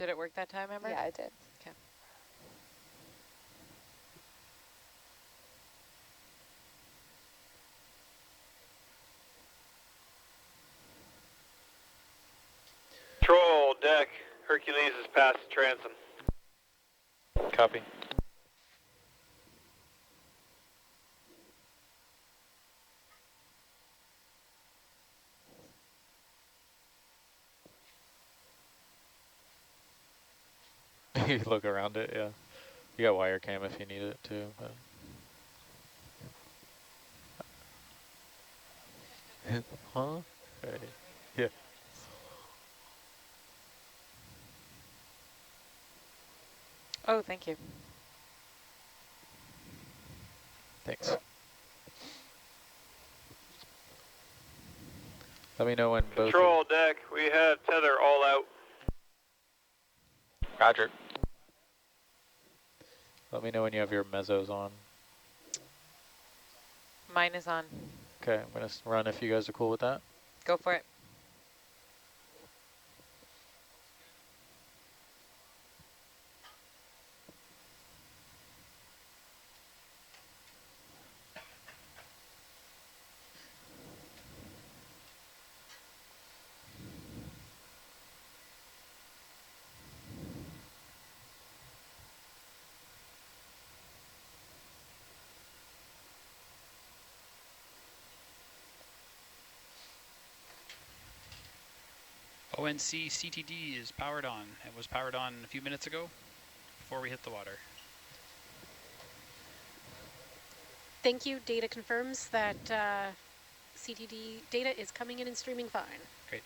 Did it work that time, Amber? Yeah, it did. Okay. Control deck, Hercules is past the transom. Copy. You look around it, yeah. You got wire cam if you need it too. But. Huh? Right. Yeah. Oh, thank you. Thanks. Let me know when both. Control deck, we have tether all out. Roger. Let me know when you have your mezzos on. Mine is on. Okay, I'm gonna run if you guys are cool with that. Go for it. ONC CTD is powered on. It was powered on a few minutes ago before we hit the water. Thank you. Data confirms that CTD data is coming in and streaming fine. Great.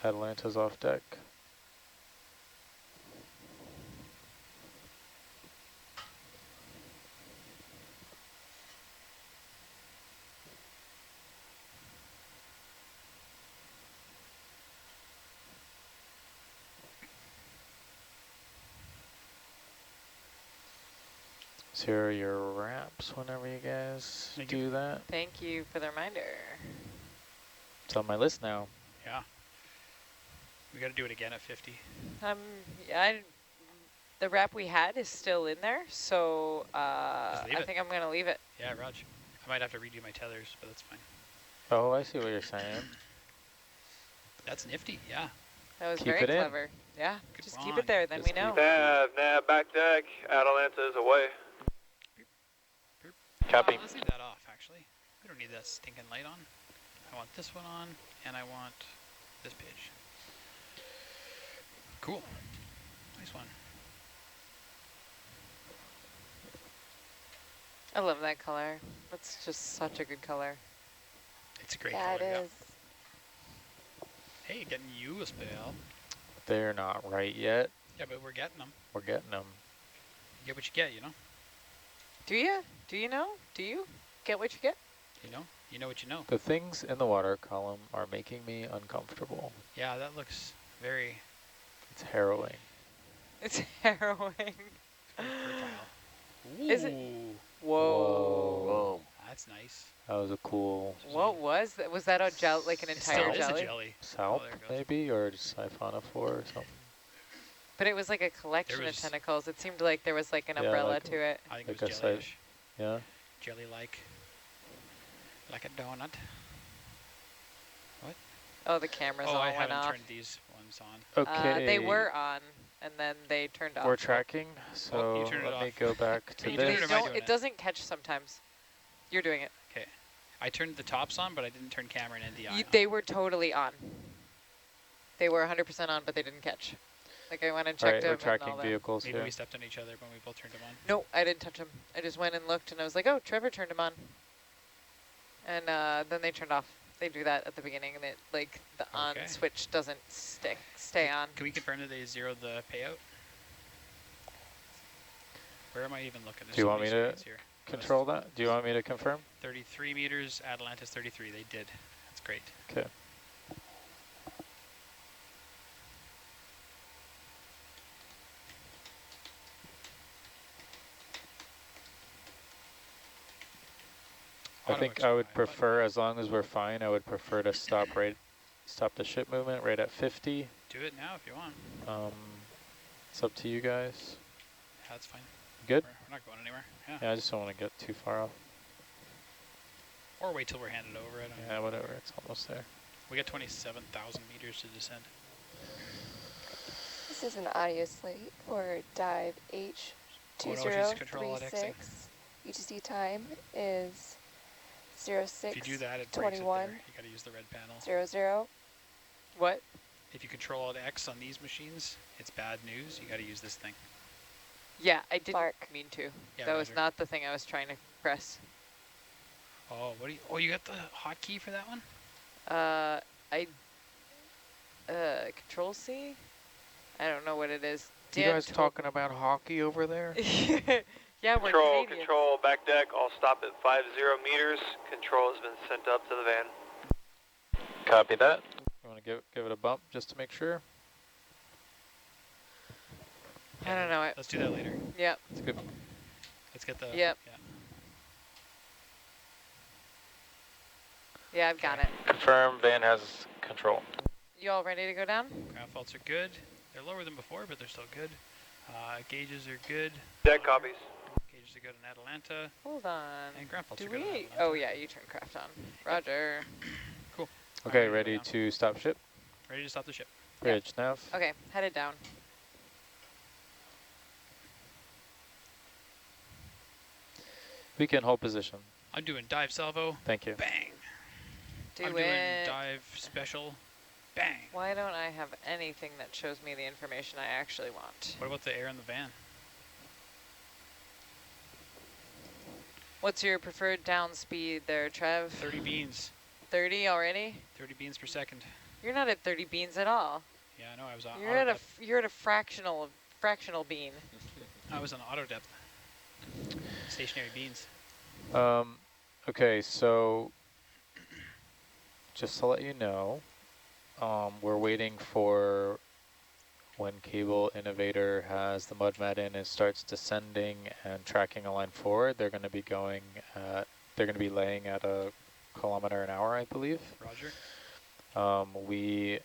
Atalanta's off deck. So here are your wraps whenever you guys do that. Thank you for the reminder. It's on my list now. Yeah. We got to do it again at 50. Yeah, the wrap we had is still in there, so I think I'm going to leave it. Yeah, Raj. I might have to redo my tethers, but that's fine. Oh, I see what you're saying. That's nifty, yeah. That was Keep very it in. clever. Yeah, just keep on. it there, then Just we know. Nav, back deck, Atalanta is away. Copy. Let's leave that off, actually. We don't need that stinking light on. I want this one on, and I want this page. Cool. Nice one. I love that color. That's just such a good color. It's a great Yeah, color. it is. Hey, getting you a spell. They're not right yet. Yeah, but we're getting them. We're getting them. You get what you get, you know? Do you? Do you know? Do you get what you get? You know? You know what you know. The things in the water column are making me uncomfortable. Yeah, that looks very... It's harrowing. It's harrowing. very fertile. Ooh, Is it? Whoa. Whoa. That's nice. That was a cool What was that? Was that a gel, like an It entire still is jelly? a jelly. salp, there it goes. maybe, or just siphonophore or something. But it was like a collection of was- tentacles. It seemed like there was like an Yeah, umbrella like to it. I think Like it was a jelly-ish. Yeah. Jelly-like. Like a donut. What? Oh, the cameras Oh, all I went haven't off. turned these ones on. Okay. They were on, and then they turned off. We're tracking, so you turned it let me off. go back to You They turned it this. or am I don't, doing it it? doesn't catch sometimes. You're doing it. Okay. I turned the tops on, but I didn't turn camera and NDI on. They were totally on. They were 100% on, but they didn't catch. Like I went and All right, checked them we're and tracking all that. vehicles Maybe here. we stepped on each other when we both turned them on. No, I didn't touch them. I just went and looked, and I was like, oh, Trevor turned them on. And then they turned off. They do that at the beginning, and it like the on Okay. switch doesn't stay on. Can we confirm that they zeroed the payout? Where am I even looking? Do you want me to Here. control that? Do you want me to confirm? 33 meters, Atalanta's 33. They did. That's great. Okay. I think I would prefer, as long as we're fine, I would prefer to stop the ship movement right at 50 Do it now if you want. It's up to you guys. Yeah, that's fine. Good? We're not going anywhere. Yeah. Yeah, I just don't want to get too far off. Or wait till we're handed over. I don't know. Yeah, whatever. It's almost there. We got 27,000 meters to descend. This is an audio slate for dive Control Alt X. H2036. UTC time is 06 If you do that, it breaks it 21 there. You got to use the red panel. 00. What? If you Control Alt X on these machines, it's bad news. You got to use this thing. Yeah, I didn't Mark. mean to. Yeah, That was Roger. not the thing I was trying to press. Oh, what do you? Oh, you got the hotkey for that one? Control C? I don't know what it is. You Dan guys told- talking about hockey over there? Yeah, we're Control, Canadians. control, back deck. I'll stop at 50 meters. Control has been sent up to the van. Copy that. You want to give it a bump just to make sure? I don't know it. Let's do that later. Yep. It's good. Let's get the. Yep. Yeah. Yeah, I've got Okay. it. Confirm van has control. You all ready to go down? Ground faults are good. They're lower than before, but they're still good. Gauges are good. Deck copies. Gauges are good in Atalanta. Hold on. And ground faults Do are good in we? Atalanta. Oh, yeah, you turn craft on. Roger. Cool. Okay, Alright, ready go down. to stop ship? Ready to stop the ship. Bridge nav. Okay, headed down. We can hold position. I'm doing dive salvo. Thank you. Bang. Do I'm it. doing dive special. Bang. Why don't I have anything that shows me the information I actually want? What about the air in the van? What's your preferred down speed there, Trev? 30 beans. 30 already? 30 beans per second. You're not at 30 beans at all. Yeah, I know. I was on You're auto at a depth. you're at a fractional bean. I was on auto depth. Stationary beans. Okay, so just to let you know, we're waiting for when Cable Innovator has the mud mat in and starts descending and tracking a line forward. They're going to be going at, they're going to be laying at 1 kilometer an hour, I believe. Roger. We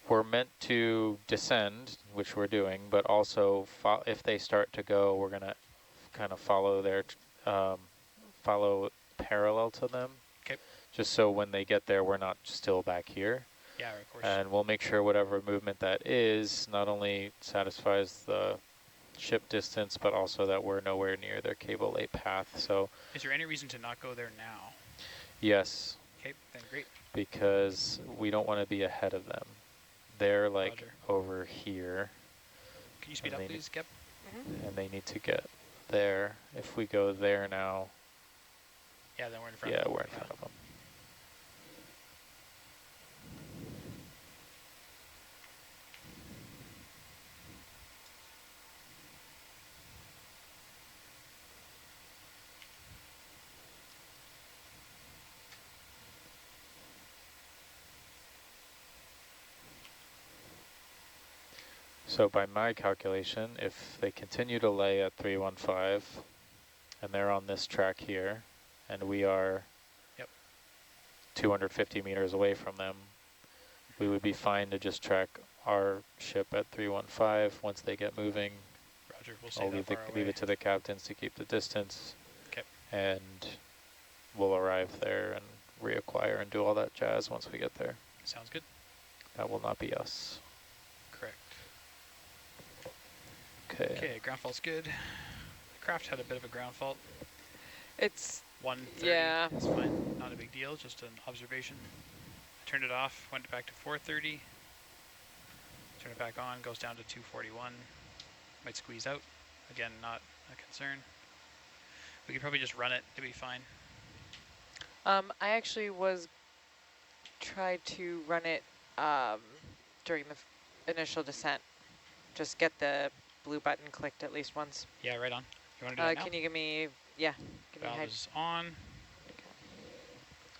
were meant to descend, which we're doing, but also if they start to go, we're going to kind of follow their, follow parallel to them. Okay. Just so when they get there, we're not still back here. Yeah, of course. And we'll make sure whatever movement that is not only satisfies the ship distance, but also that we're nowhere near their cable lay path. So Is there any reason to not go there now? yes, Okay, then great. because we don't want to be ahead of them. They're like Roger. over here, Can you speed And up, they please, Kep? and they need to get there. If we go there now, Yeah, then we're in front yeah, of them. we're in front of them. So by my calculation, if they continue to lay at 315, and they're on this track here, and we are 250 meters away from them, we would be fine to just track our ship at 315. Once they get moving, Roger, we'll stay I'll that far leave away. it to the captains to keep the distance. Okay. And we'll arrive there and reacquire and do all that jazz once we get there. Sounds good. That will not be us. Correct. Okay. Okay, ground fault's good. The craft had a bit of a ground fault. It's 130. Yeah. It's fine. Not a big deal, just an observation. I turned it off, went back to 430. Turn it back on, goes down to 241. Might squeeze out. Again, not a concern. We could probably just run it, it'd be fine. I actually tried to run it during the initial descent. Just get the blue button clicked at least once. Yeah, right on. You want to do that now? Can you give me, yeah, give me Valve height. is on.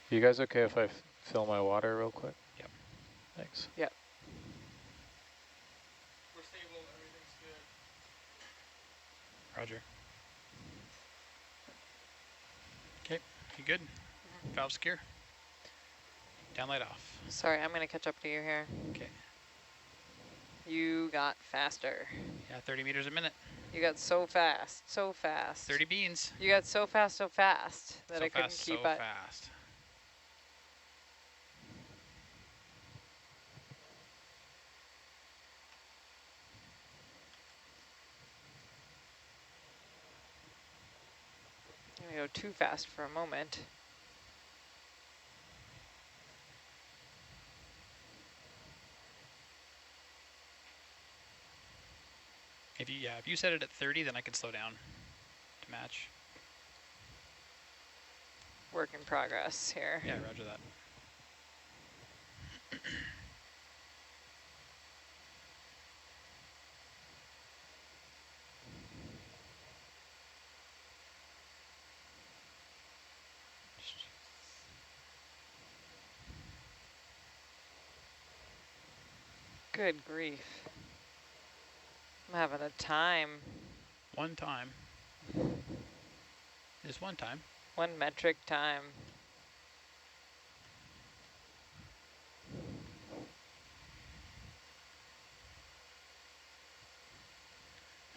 You guys okay if I fill my water real quick? Yep. Thanks. Yep. We're stable, everything's good. Roger. Okay, you good? Valve secure. Down light off. Sorry, I'm going to catch up to you here. Okay. You got faster. Yeah, 30 meters a minute. You got so fast, so fast. 30 beans. You got so fast that So I couldn't fast, keep so up. fast. I'm going to go too fast for a moment. If you set it at 30, then I can slow down to match. Work in progress here. Yeah, roger that. Good grief. I'm having a time. One time. Just one time. 1 metric time.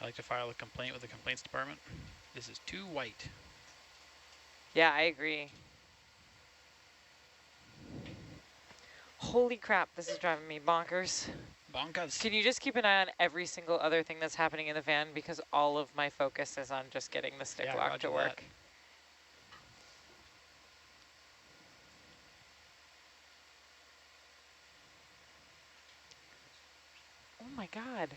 I like to file a complaint with the complaints department. This is too white. Yeah, I agree. Holy crap, this is driving me bonkers. Bonkers. Can you just keep an eye on every single other thing that's happening in the van, because all of my focus is on just getting the stick Yeah, lock roger to work. that. Oh my god.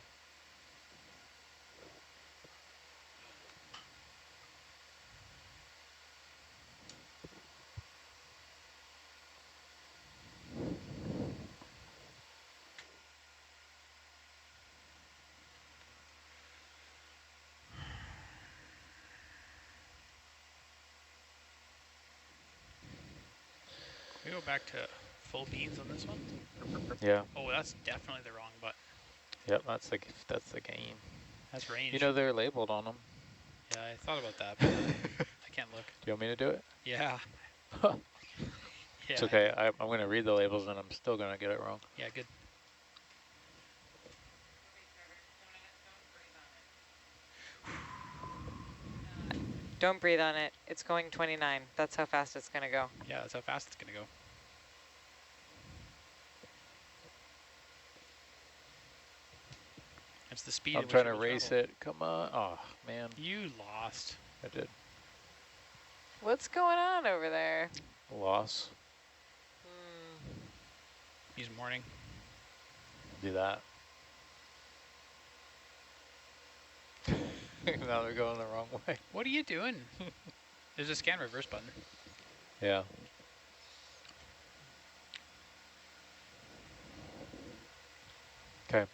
Can we go back to full beans on this one? Yeah. Oh, that's definitely the wrong button. Yep, that's the game. That's range. You know they're labeled on them. Yeah, I thought about that, but I can't look. Do you want me to do it? Yeah. Yeah. Yeah. It's okay. I'm going to read the labels and I'm still going to get it wrong. Yeah, good. Don't breathe on it. It's going 29. That's how fast it's going to go. Yeah, that's how fast it's going to go. That's the speed. I'm trying to race it. Come on. Oh, man. You lost. I did. What's going on over there? Loss. Use morning. Do that. Now they're going the wrong way. What are you doing? There's a scan reverse button. Yeah. Okay.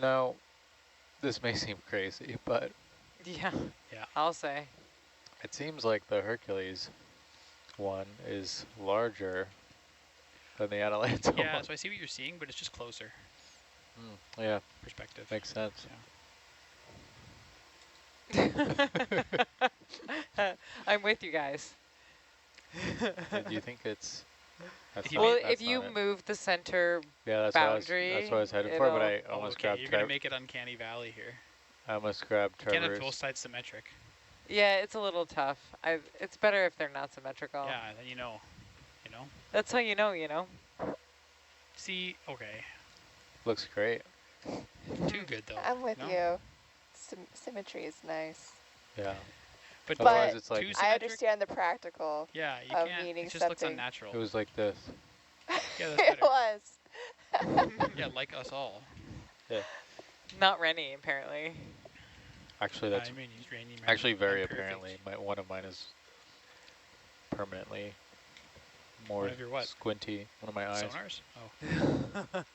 Now, this may seem crazy, but Yeah. Yeah. I'll say. it seems like the Hercules one is larger than the Atalanta Yeah, one. so I see what you're seeing, but it's just closer Yeah, perspective. makes sense. I'm with you guys. Do you think it's... That's Well, not- Well, that's if you not it. move the center Yeah, that's boundary, what I was headed for, but I it'll- almost okay, grabbed you're going to Trevor. make it uncanny valley here. I almost grabbed You can't have both Trevor's. sides symmetric. yeah, it's a little tough. It's better if they're not symmetrical. Yeah, then you know. You know? That's how you know, you know. See, okay. Looks great. Too good, though. I'm with no? you. Symmetry is nice. Yeah. But Otherwise, But it's like too I symmetric? understand the practical. Yeah, you of can't. meaning It just looks something. unnatural. it was like this. Yeah, that's It better. was. Yeah, like us all. Yeah. Not Rennie, apparently. Actually, that's I mean, he's Randy, actually very imperfect. apparently. One of mine is permanently more One of your what? squinty. One of my eyes. Sonars? Oh.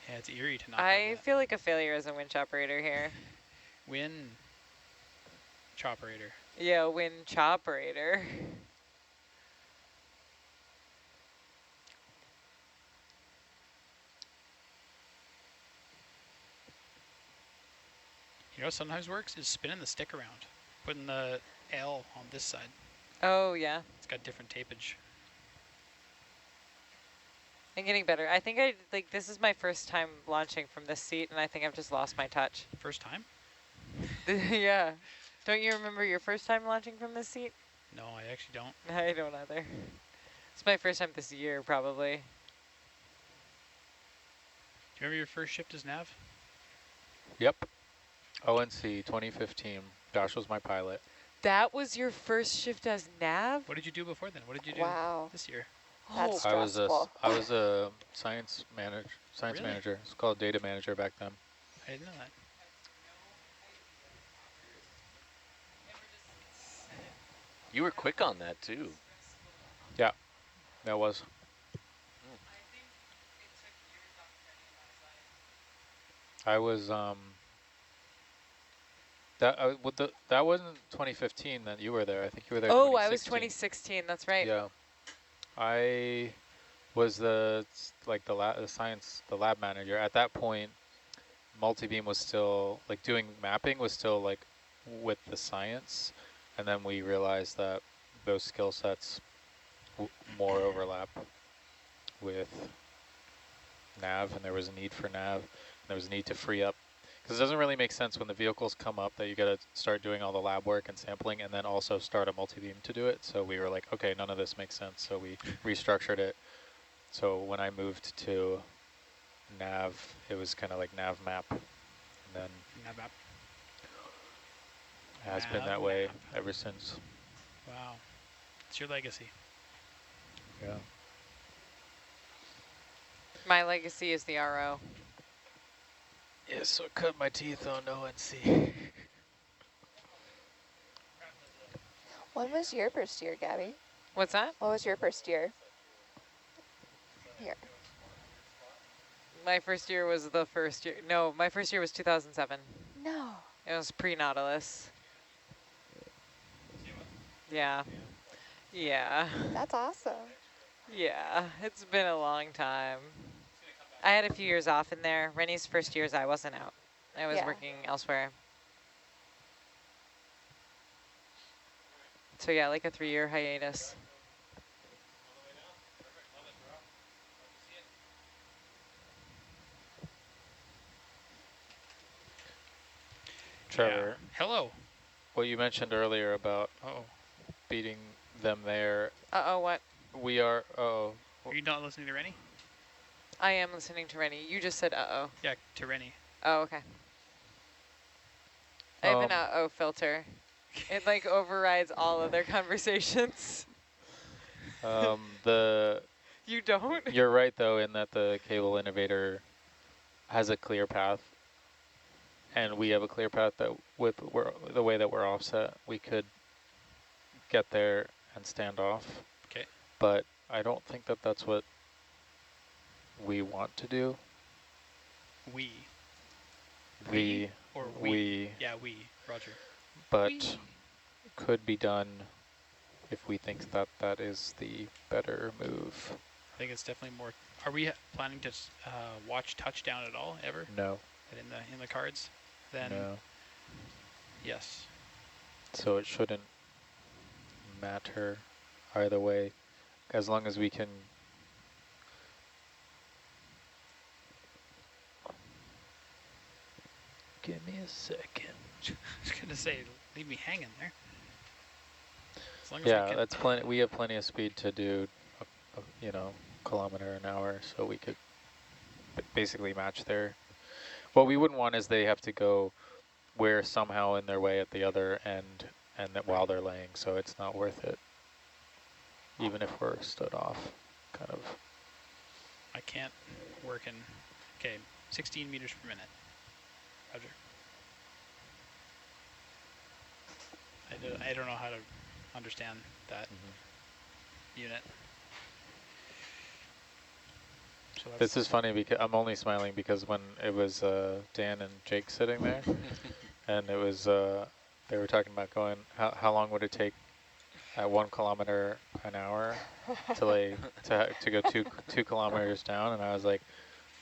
Yeah, it's eerie to not have I that. feel like a failure as a winch operator here. Win. Choperator. Yeah, winch operator. You know what sometimes works is spinning the stick around. Putting the L on this side. Oh, yeah. It's got different tapage. I'm getting better. I think this is my first time launching from this seat, and I think I've just lost my touch. First time? Yeah. Don't you remember your first time launching from this seat? No, I actually don't. I don't either. It's my first time this year, probably. Do you remember your first shift as nav? Yep. ONC 2015. Josh was my pilot. That was your first shift as nav? What did you do before then? What did you do Wow. this year? That's Oh, stressful. I was a science manager. Really? Manager. It's called data manager back then. I didn't know that. You were quick on that too. Yeah, that was. I was that wasn't 2015 that you were there. I think you were there. oh, I was 2016. 2016. That's right. Yeah, I was the lab manager at that point. Multibeam was still like doing mapping was still like with the science, and then we realized that those skill sets more overlap with nav, and there was a need for nav, and there was a need to free up, because it doesn't really make sense when the vehicles come up that you got to start doing all the lab work and sampling and then also start a multi-beam to do it. So we were like, okay, none of this makes sense, so we restructured it. So when I moved to nav, it was kind of like nav map, and then Nav map. it has been Nav that way map. ever since. Wow. It's your legacy. Yeah. My legacy is the RO. Yeah, so I cut my teeth on ONC. When was your first year, Gabby? What's that? What was your first year? Here. My first year was the first year. No, my first year was 2007. No. It was pre-Nautilus. Yeah. Yeah. That's awesome. Yeah. It's been a long time. I had a few years off in there. Rennie's first years, I wasn't out. I was Yeah. working elsewhere. So yeah, like a 3-year hiatus. Trevor, Yeah. Hello. what you mentioned earlier about Uh-oh. beating them there, Uh-oh, what? we are, Are you not listening to Rennie? I am listening to Rennie. You just said uh-oh. Yeah, to Rennie. Oh, okay. I have an uh-oh filter. It like overrides all other conversations. You don't? you're right though in that the cable innovator has a clear path, and we have a clear path that the way that we're offset, we could get there and stand off. Okay. But I don't think that that's what we want to do. We. We, Or we. Yeah, we. Roger. but We. could be done if we think that that is the better move. I think it's definitely more. Are we planning to watch touchdown at all ever? No, In the cards? Then no. yes. So it shouldn't matter either way, as long as we can. Give me a second. I was gonna say, leave me hanging there. As long as we Yeah, can. that's plenty. We have plenty of speed to do, kilometer an hour, so we could basically match their. What we wouldn't want is they have to go. We're somehow in their way at the other end, and that while they're laying, so it's not worth it. Even if we're stood off, kind of. I can't work in. Okay, 16 meters per minute. Roger. I don't know how to understand that unit. So This is funny because I'm only smiling because when it was Dan and Jake sitting there, and it was they were talking about going how long would it take at 1 kilometer an hour to go 2 kilometers down, and I was like,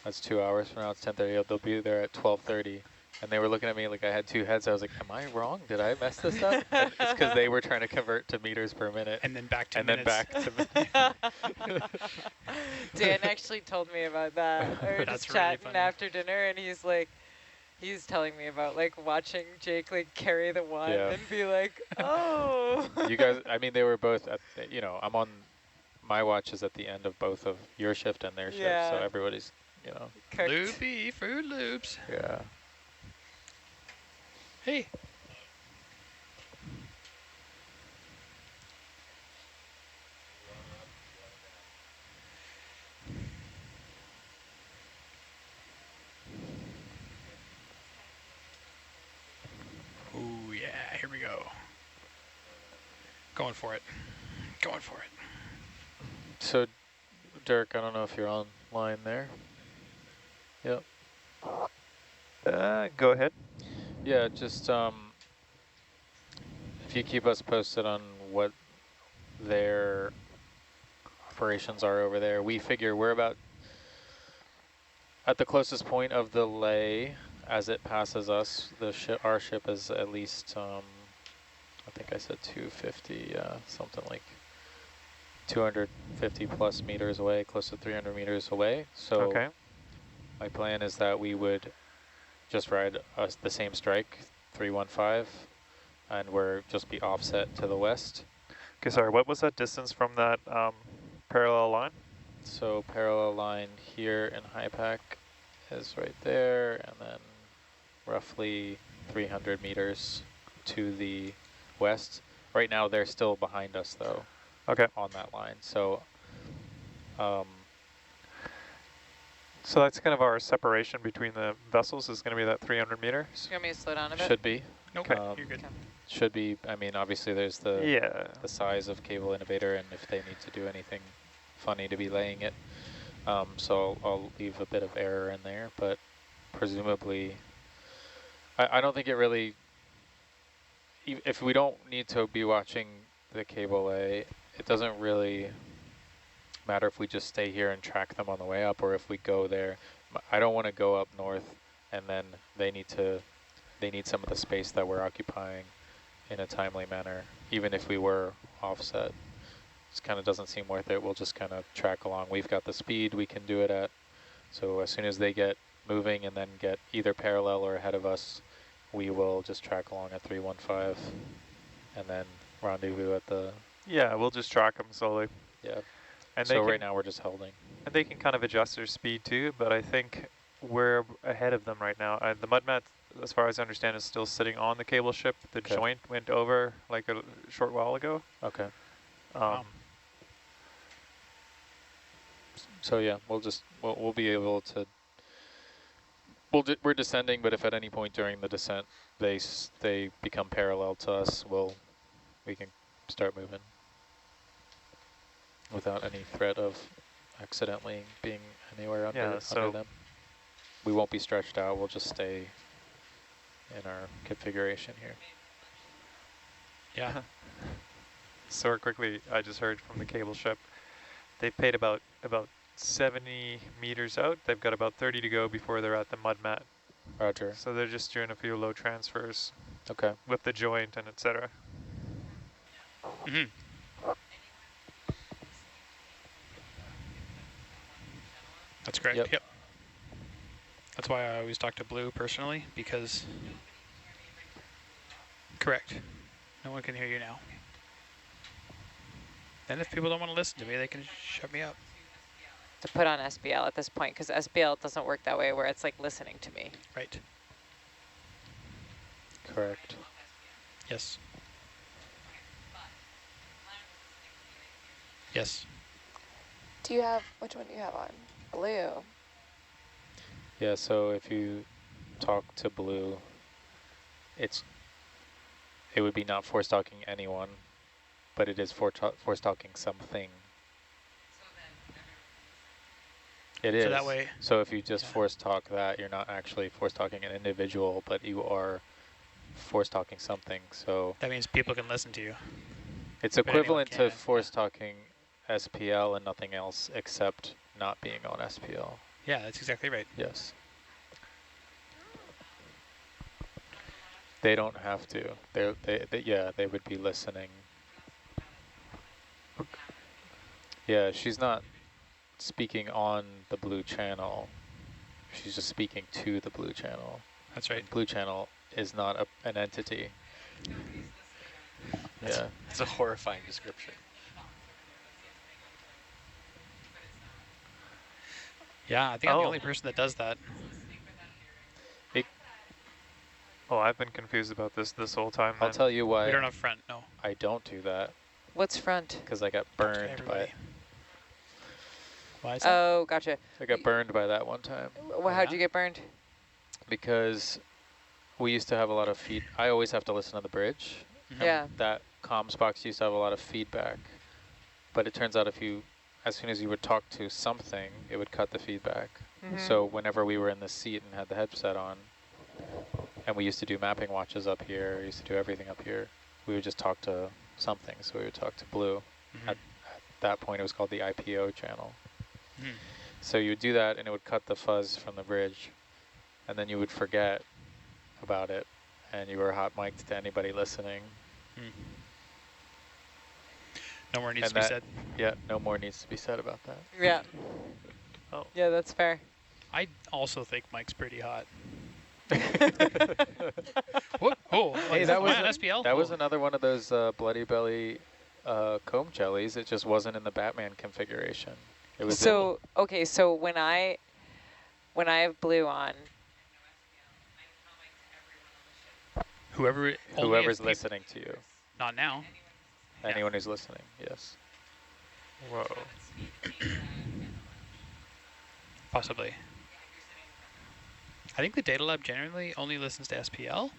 that's 2 hours from now. It's 10:30. They'll be there at 12:30, And they were looking at me like I had two heads. I was like, am I wrong? Did I mess this up? And it's because they were trying to convert to meters per minute. And then back to and minutes. then back to Dan actually told me about that. We were That's just really chatting funny. after dinner, and he's like, he's telling me about like watching Jake like carry the one Yeah. and be like, oh. You guys, I mean, they were both at, you know, I'm on, my watch is at the end of both of your shift and their shift. So Yeah. everybody's, you know, Cooked. Loopy, Fruit Loops. yeah. Hey. Ooh, yeah, here we go. Going for it. Going for it. So, Dirk, I don't know if you're online there. Yep. Go ahead. Yeah, just if you keep us posted on what their operations are over there. We figure we're about at the closest point of the lay as it passes us. The ship, our ship is at least, I think I said 250, something like 250 plus meters away, close to 300 meters away. So Okay. my plan is that we would just ride the same strike, 315, and we're just be offset to the west. Okay, sorry, what was that distance from that parallel line? So parallel line here in high pack is right there, and then roughly 300 meters to the west. Right now they're still behind us though. Okay. On that line. So so that's kind of our separation between the vessels is going to be that 300 meters? You want me to slow down a bit? should be. Nope, Okay. you're good. Okay. Should be. I mean, obviously there's the Yeah. the size of cable innovator, and if they need to do anything funny to be laying it. So I'll leave a bit of error in there, but presumably, I don't think it really, if we don't need to be watching the cable lay, it doesn't really matter if we just stay here and track them on the way up, or if we go there. I don't want to go up north and then they need some of the space that we're occupying in a timely manner, even if we were offset. It kind of doesn't seem worth it. We'll just kind of track along. We've got the speed we can do it at. So as soon as they get moving and then get either parallel or ahead of us, we will just track along at 315 and then rendezvous at the, Yeah, we'll just track them slowly. yeah. And So they can, right now we're just holding. and they can kind of adjust their speed too, but I think we're ahead of them right now. The mud mat, as far as I understand, is still sitting on the cable ship. The Okay. joint went over like a short while ago. Okay. Wow. So yeah, we'll be able to, we're descending, but if at any point during the descent they become parallel to us, we can start moving without any threat of accidentally being anywhere under them. We won't be stretched out. We'll just stay in our configuration here. Yeah. So quickly, I just heard from the cable ship, they paid about 70 meters out. They've got about 30 to go before they're at the mud mat. Roger. So they're just doing a few low transfers Okay. with the joint and etc. Mm-hmm. That's correct. Yep. Yep. That's why I always talk to Blue personally, because correct. No one can hear you now. And if people don't want to listen to me, they can shut me up. To put on SBL at this point, because SBL doesn't work that way where it's like listening to me. Right. Correct. Yes. Yes. Do you have, which one do you have on? Blue. Yeah, so if you talk to Blue, it would be not force talking anyone, but it is force talking something. It is. So that way. So if you just force talk that, you're not actually force talking an individual, but you are force talking something. So That means people can listen to you. it's but anyone equivalent to can, force talking SPL and nothing else except not being on SPL. Yeah, that's exactly right. Yes. They don't have to. Yeah, they would be listening. Yeah, she's not speaking on the blue channel. She's just speaking to the blue channel. That's right. And blue channel is not an entity. Yeah. It's a horrifying description. Yeah, I think I'm the only person that does that. Oh, I've been confused about this whole time. I'll tell you why We don't have front, no. I don't do that. What's front? Because I got Talk to burned by everybody. it. Why is that? Oh, gotcha. I got burned by that one time. Well, how'd you get burned? Because we used to have a lot of feed. I always have to listen to the bridge. Mhm. Yeah. That comms box used to have a lot of feedback. But it turns out as soon as you would talk to something, it would cut the feedback. Mhm. So whenever we were in the seat and had the headset on, and we used to do mapping watches up here, we used to do everything up here, we would just talk to something. So we would talk to blue. Mhm. At that point, it was called the IPO channel. Mhm. So you would do that, and it would cut the fuzz from the bridge. And then you would forget about it, and you were hot mic'd to anybody listening. Mm. No more needs And to be that- said. Yeah, no more needs to be said about that. Yeah. Oh. Yeah, that's fair. I also think Mike's pretty hot. Whoop. Oh, Hey, that was an SPL? That was another one of those Bloody Belly comb jellies. It just wasn't in the Batman configuration. It was So, okay, so when I have blue on, Whoever, only whoever's if listening to you. Not now. Yeah. Anyone who's listening, yes. Whoa. Possibly. I think the data lab generally only listens to SPL.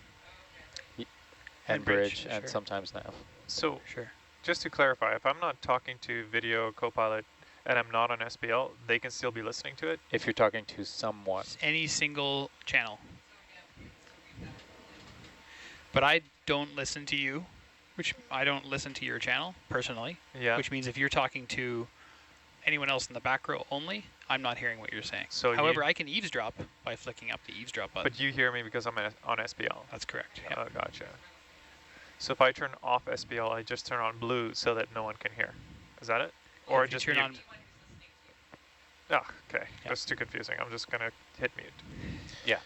And bridge, sure. and sometimes nav. So Sure. just to clarify, if I'm not talking to video Copilot and I'm not on SPL, they can still be listening to it? If you're talking to someone. Any single channel. But I don't listen to you, which I don't listen to your channel personally, Yeah. which means if you're talking to anyone else in the back row only, I'm not hearing what you're saying. So however, I can eavesdrop by flicking up the eavesdrop button. But you hear me because I'm on SPL? That's correct. Yeah. Oh, gotcha. So if I turn off SPL, I just turn on blue so that no one can hear. Is that it? Or If you just turn mute? on. Ah, okay. Yeah. That's too confusing. I'm just going to hit mute. Yeah.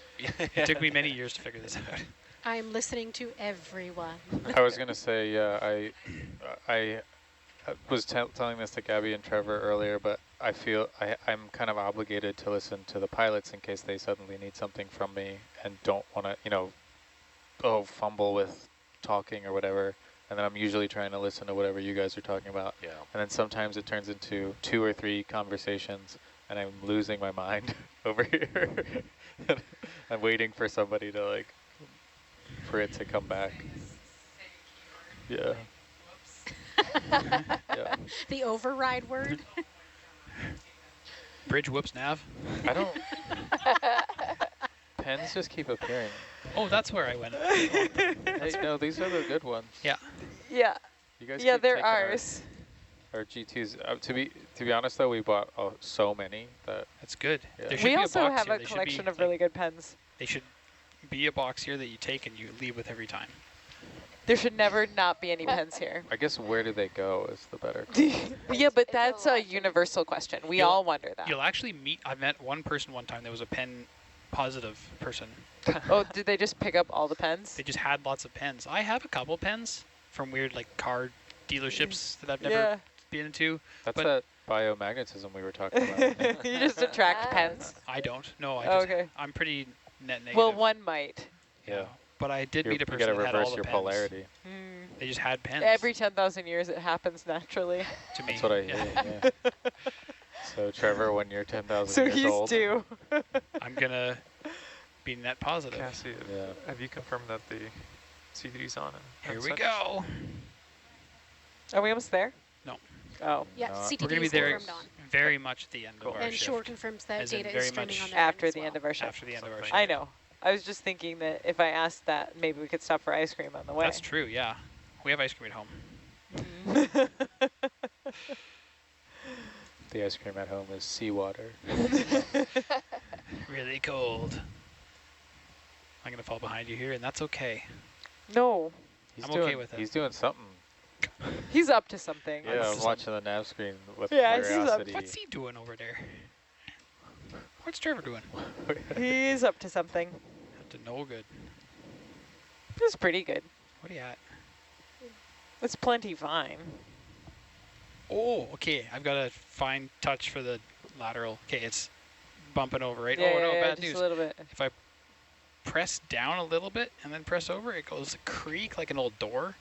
It took me many years to figure this out. I'm listening to everyone. I was going to say, yeah, I was telling this to Gabby and Trevor earlier, but I feel I'm kind of obligated to listen to the pilots in case they suddenly need something from me and don't want to, fumble with talking or whatever. And then I'm usually trying to listen to whatever you guys are talking about. Yeah. And then sometimes it turns into 2 or 3 conversations, and I'm losing my mind over here. I'm waiting for somebody to, for it to come back. Yeah. Yeah. The override word. Bridge whoops nav. I don't. Pens just keep appearing. Oh, that's where I went. Hey, no, these are the good ones. Yeah. yeah, You guys yeah, keep they're taking ours. Our G2s. To be honest, though, we bought so many that That's good. Yeah. There should We be a also box have here. a They should collection be, of really good pens. They should be a box here that you take and you leave with every time. There should never not be any pens here. I guess where do they go is the better. Yeah, but It's that's a universal question. We You'll- all wonder that. You'll actually meet, I met one person one time that was a pen positive person. Oh, did they just pick up all the pens? They just had lots of pens. I have a couple pens from weird car dealerships that I've never Yeah. been into. That's But- that biomagnetism we were talking about. You just attract pens. I don't. No, I Oh, just, okay. I'm pretty net negative. Well, one might. Yeah. But I did meet a You person gotta that had all reverse the your pens. polarity. They just had pens. Every 10,000 years it happens naturally. to me. That's what I Yeah. hear. Yeah. So Trevor, when you're 10,000 So years he's old, due. I'm gonna be net positive. Cassie, Yeah. have you confirmed that the C3's on? Here and we such? go. Are we almost there? No. Oh, Yeah, No. CTD We're gonna be is there confirmed on. very much at the end Cool. of our And shift. Shore confirms that As in data very is streaming much on their after end the as end well. of our shift. After the end of our Something. shift. I know. I was just thinking that if I asked that, maybe we could stop for ice cream on the way. That's true, yeah. We have ice cream at home. the ice cream at home is seawater. Really cold. I'm gonna fall behind you here, and that's okay. No, He's I'm doing, okay with it. He's doing something. he's up to something. I'm Yeah, up I'm to watching the nav screen with Yeah, he's up- curiosity. What's he doing over there? What's Trevor doing? He's up to something. Up to no good. It's pretty good. What are you at? It's plenty fine. Oh, okay. I've got a fine touch for the lateral. Okay, it's bumping over, right? Yeah, oh, no, yeah, bad just news. a little bit. If I press down a little bit and then press over, it goes creak like an old door.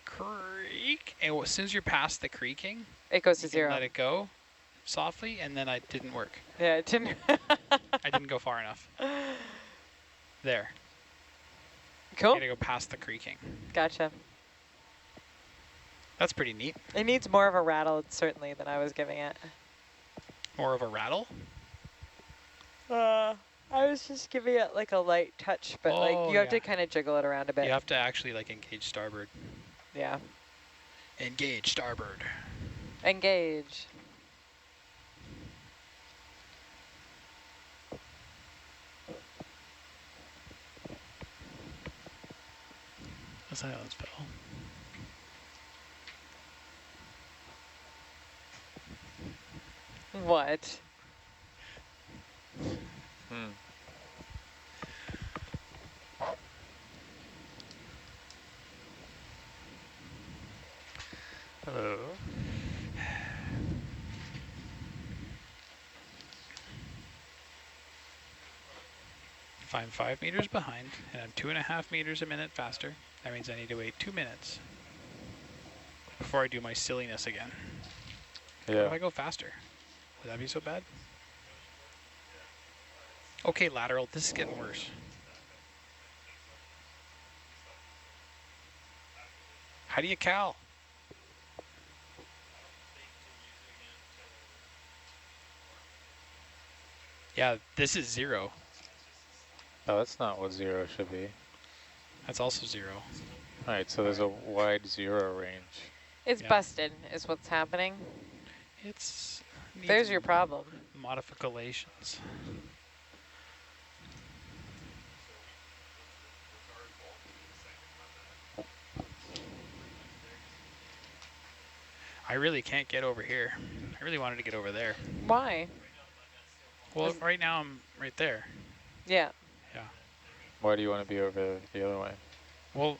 Creak. And as soon as you're past the creaking, It goes to you can zero. let it go softly, and then it didn't work. Yeah, it didn't. I didn't go far enough. There. Cool. Gotta go past the creaking. Gotcha. That's pretty neat. It needs more of a rattle, certainly, than I was giving it. More of a rattle. I was just giving it like a light touch, but like Oh, you have yeah. to kind of jiggle it around a bit. You have to actually like engage starboard. Yeah. Engage starboard. Engage. The silence pedal. What? Hmm. Hello. If I'm 5 meters behind and I'm 2.5 meters a minute faster, that means I need to wait 2 minutes before I do my silliness again. What if I Yeah. go faster? Would that be so bad? Okay, lateral, this is getting worse. How do you cal? Yeah, this is 0. Oh, that's not what 0 should be. That's also 0. All right, so there's a wide 0 range. It's Yeah. busted, is what's happening. It's There's your problem. modifications. I really can't get over here. I really wanted to get over there. Why? Well, right now I'm right there. Yeah. Yeah. Why do you want to be over the other way? Well,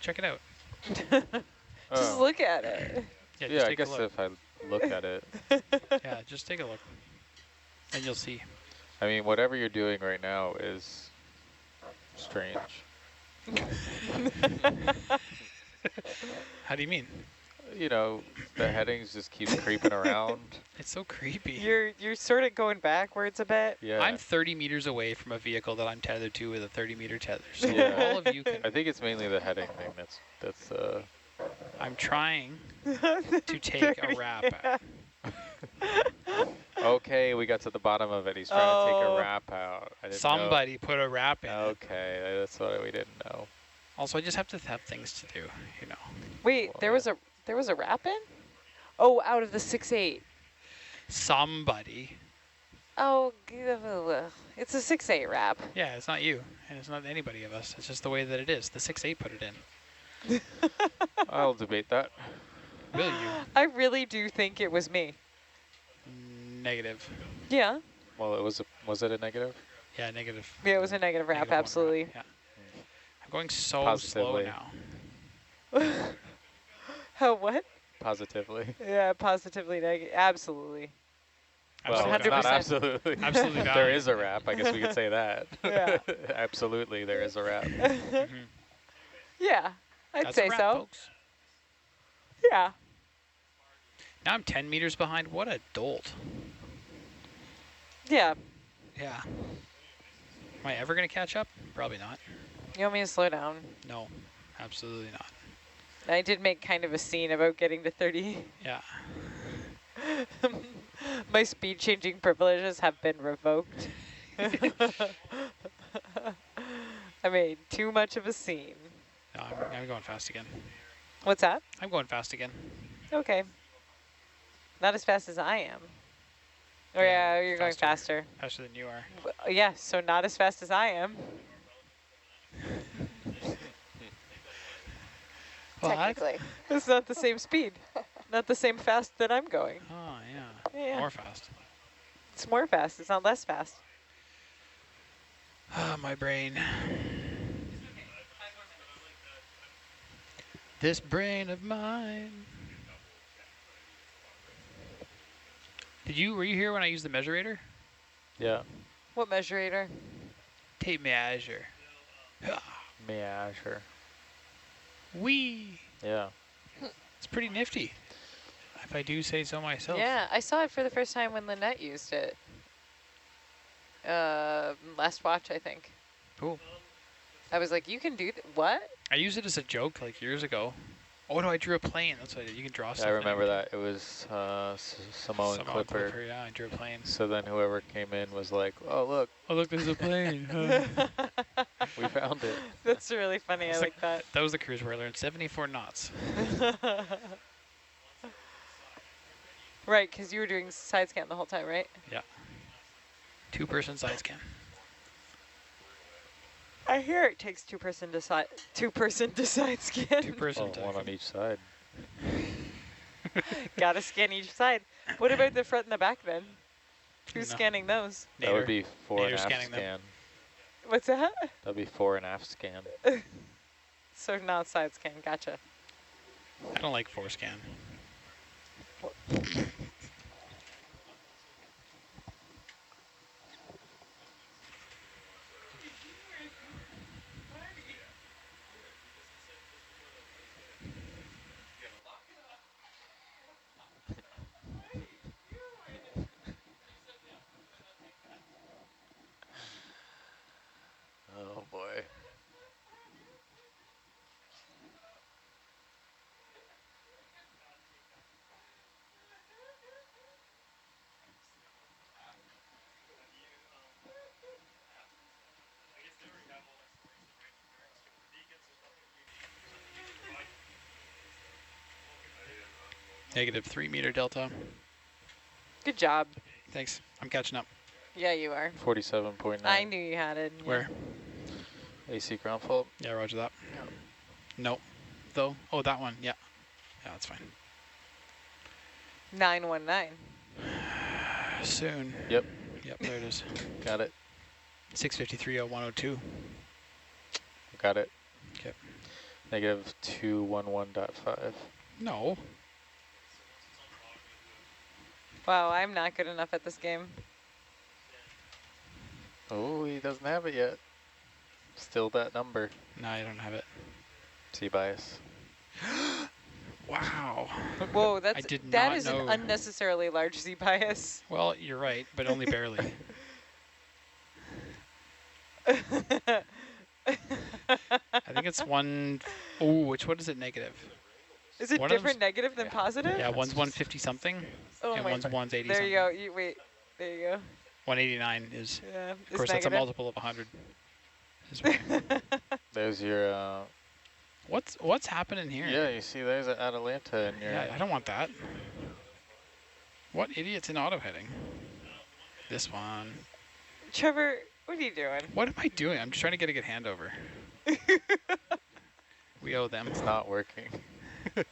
check it out. Just Oh. look at it. Yeah, Yeah, just I take guess a look. if I look at it. Yeah, just take a look. And you'll see. I mean, whatever you're doing right now is strange. How do you mean? You know, the headings just keep creeping around. It's so creepy. You're sort of going backwards a bit. Yeah. I'm 30 meters away from a vehicle that I'm tethered to with a 30-meter tether. So Yeah. all of you can... I think it's mainly the heading thing that's I'm trying to take a wrap at. Okay, we got to the bottom of it. He's trying to take Oh. a wrap out. I didn't Somebody put a wrap in know. it. Okay, that's what we didn't know. Also, I just have to have things to do, you know. Wait, there was a wrap in? Oh, out of the 6.8. Somebody. Oh, it's a 6.8 wrap. Yeah, it's not you, and it's not anybody of us. It's just the way that it is. The 6.8 put it in. I'll debate that. Will you? I really do think it was me. Negative. Yeah. Well, was it a negative? Yeah, negative. Yeah, it was a negative wrap, Negative 1 absolutely. Yeah. I'm going so Positively. slow now. Oh, what? Positively. Yeah, positively negative. Absolutely. Well, Absolutely not 100%. absolutely. Absolutely There valid. is a wrap. I guess we could say that. Yeah. Absolutely, there is a wrap. Mhm. Yeah, I'd That's say a wrap, so. folks. Yeah. Now I'm 10 meters behind. What a dolt. Yeah. Yeah. Am I ever going to catch up? Probably not. You want me to slow down? No, absolutely not. I did make kind of a scene about getting to 30. Yeah. My speed changing privileges have been revoked. I made too much of a scene. No, I'm going fast again. What's that? I'm going fast again. Okay. Not as fast as I am. Oh yeah, you're going faster. Faster than you are. Yeah, so not as fast as I am. Technically. It's not the same speed. Not the same fast that I'm going. Oh, yeah. Yeah. More fast. It's more fast. It's not less fast. Ah, my brain. This brain of mine. Were you here when I used the measurator? Yeah. What measurator? Tape measure. Measure. Wee. Yeah. It's pretty nifty, if I do say so myself. Yeah, I saw it for the first time when Lynette used it. Last watch, I think. Cool. I was like, you can do what? I used it as a joke like years ago. Oh no, I drew a plane. That's what I did. You can draw stuff. I remember that. It was Simone Clipper. Yeah, I drew a plane. So then whoever came in was like, oh, look, Oh look, there's a plane. we found it. That's really funny. I like that. That was the cruise where I learned 74 knots. Right, because you were doing side scan the whole time, right? Yeah. 2-person side scan. I hear it takes two-person to side scan. 2-person. Oh, one on each side. Gotta scan each side. What about the front and the back then? Who's No. scanning those? That would be fore and Nader's aft scanning them. scan. What's that? That'd be fore and aft scan. So not side scan. Gotcha. I don't like forescan. Oh, boy. -3 meter delta. Good job. Thanks. I'm catching up. Yeah, you are. 47.9. I knew you had it. Yeah. Where? AC ground fault. Yeah, roger that. Nope. Though. Oh, that one. Yeah. Yeah, that's fine. 919. Soon. Yep. Yep, there it is. Got it. 653.0102. Got it. Okay. Negative 211.5. No. Wow, I'm not good enough at this game. Oh, he doesn't have it yet. Still that number. No, I don't have it. C bias. Wow. Whoa, that not is know. an unnecessarily large Z bias. Well, you're right, but only barely. I think it's one. Oh, what is it? Negative. Is it One of different negative than positive? Yeah, one's 150 something, Oh and my. one's 80 There something. you go. Wait. There you go. 189 is. Yeah. Of course, that's a multiple of 100. There's your, What's happening here? yeah, you see there's an Atalanta in your... Yeah, I don't want that. What idiot's in auto heading? This one. Trevor, what are you doing? What am I doing? I'm just trying to get a good handover. We owe them. It's not working. I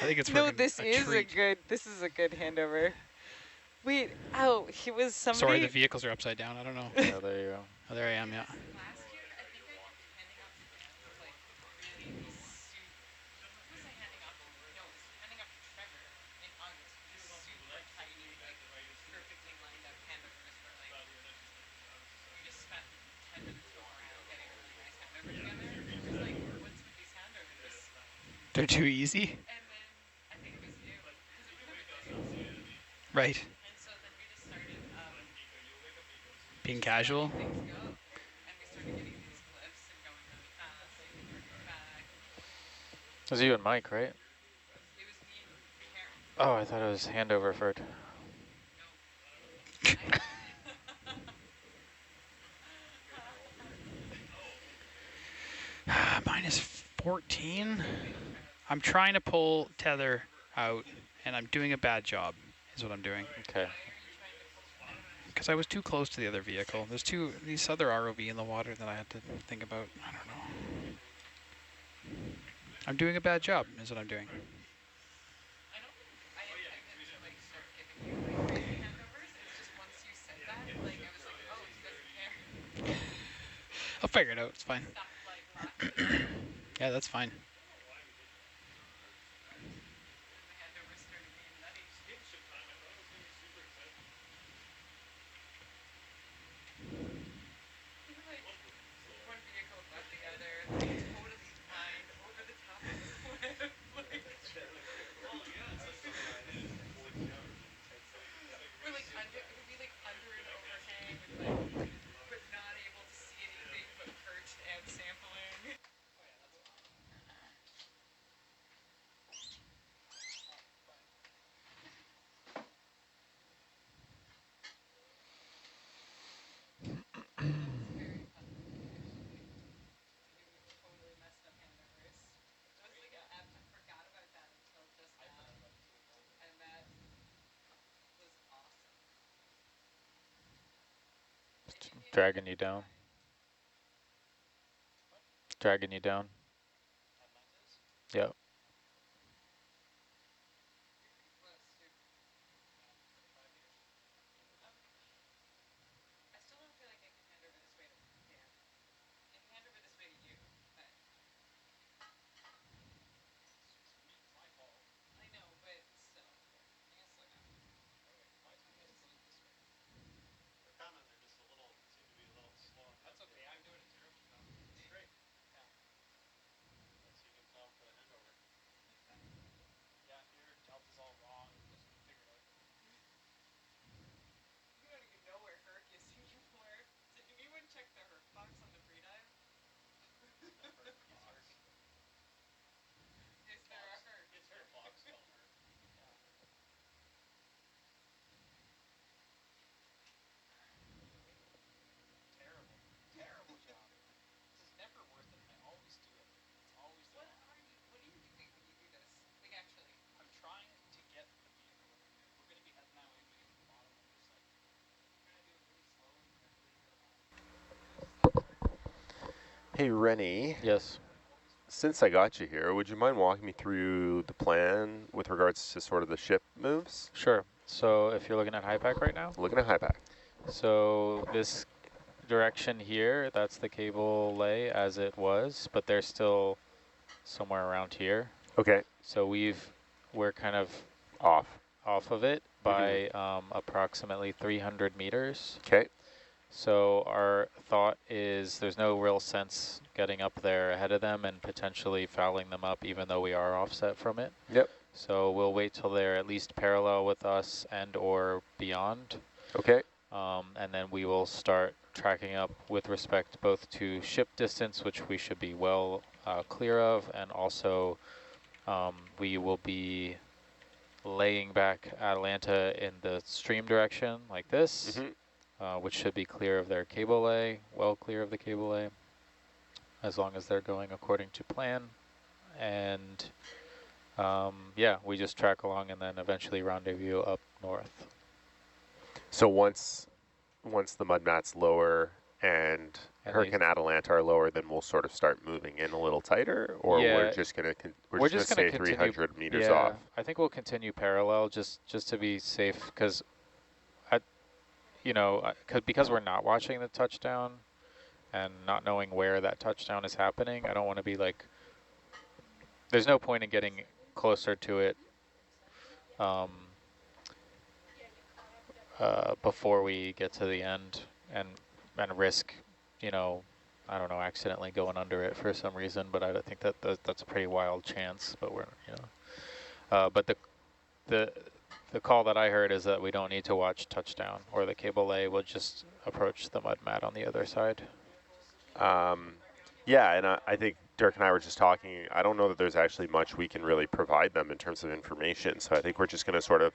think it's No, working this is treat. this is a good handover. Wait, oh, he was somebody. Sorry, the vehicles are upside down. I don't know. Yeah, there you go. Oh, there I am, yeah. They're too easy? Right. Being casual? It was you and Mike, right? Oh, I thought it was handover for it. Minus 14. I'm trying to pull tether out, and I'm doing a bad job, is what I'm doing. Okay. Because I was too close to the other vehicle. There's these other ROV in the water that I had to think about. I don't know. I'm doing a bad job, is what I'm doing. I know. I intended to like start giving you like training handovers. It's just once you said that, like I was like, oh, he doesn't care. I'll figure it out. It's fine. Stop like laughing. Yeah, that's fine. The handovers started being nutty. We were like one vehicle got together, like totally lined over the top of the cliff. Like, we're like under, it would be like under an overhang with like, but not able to see anything but perched and sampling. Very fun actually. We totally messed up handovers. I was like, I forgot about that until just now. And that was awesome. Dragging you down. Dragging you down. Yep. I still don't feel like I can hand over this way to Dan. I can hand over this way to you, but I know, but still. I guess slow down. That's okay. I'm doing a terrible job. It's great. Yeah. Let's see if you can tell for the handover. Yeah, your delta's all wrong. Just figure it out. You don't even know where Herc is anymore. Did anyone check the Herc box on the pre-dive? Is there a Herc? It's her box, tell her. Terrible. Terrible job. This is never worth it, and I always do it. It's always the What are you doing when you do this? Like actually. I'm trying to get the vehicle over here. We're going to be heading that way when we get to the bottom. I'm just like, we're going to do it really slow and carefully here around. Hey, Rennie. Yes. Since I got you here, would you mind walking me through the plan with regards to sort of the ship moves? Sure. So if you're looking at high pack right now, Looking at high pack. so this direction here, that's the cable lay as it was, but they're still somewhere around here. Okay. So we're kind of Off of it by approximately 300 meters. Okay. So our thought is there's no real sense getting up there ahead of them and potentially fouling them up, even though we are offset from it. Yep. So we'll wait till they're at least parallel with us and or beyond. Okay. And then we will start tracking up with respect both to ship distance, which we should be well clear of, and also we will be laying back Atalanta in the stream direction like this, which should be clear of their cable lay, well clear of the cable lay, as long as they're going according to plan. And yeah, we just track along and then eventually rendezvous up north. So once the mud mat's lower and Herc and Atalanta are lower, then we'll sort of start moving in a little tighter, or Yeah, we're just gonna we're just gonna stay 300 meters off. I think we'll continue parallel just to be safe, because because we're not watching the touchdown and not knowing where that touchdown is happening, I don't want to be like, there's no point in getting closer to it before we get to the end and risk, I don't know, accidentally going under it for some reason, but I think that's a pretty wild chance. But we're, but the call that I heard is that we don't need to watch touchdown or the cable lay. We'll just approach the mud mat on the other side. Yeah, and I think Dirk and I were just talking. I don't know that there's actually much we can really provide them in terms of information. So I think we're just going to sort of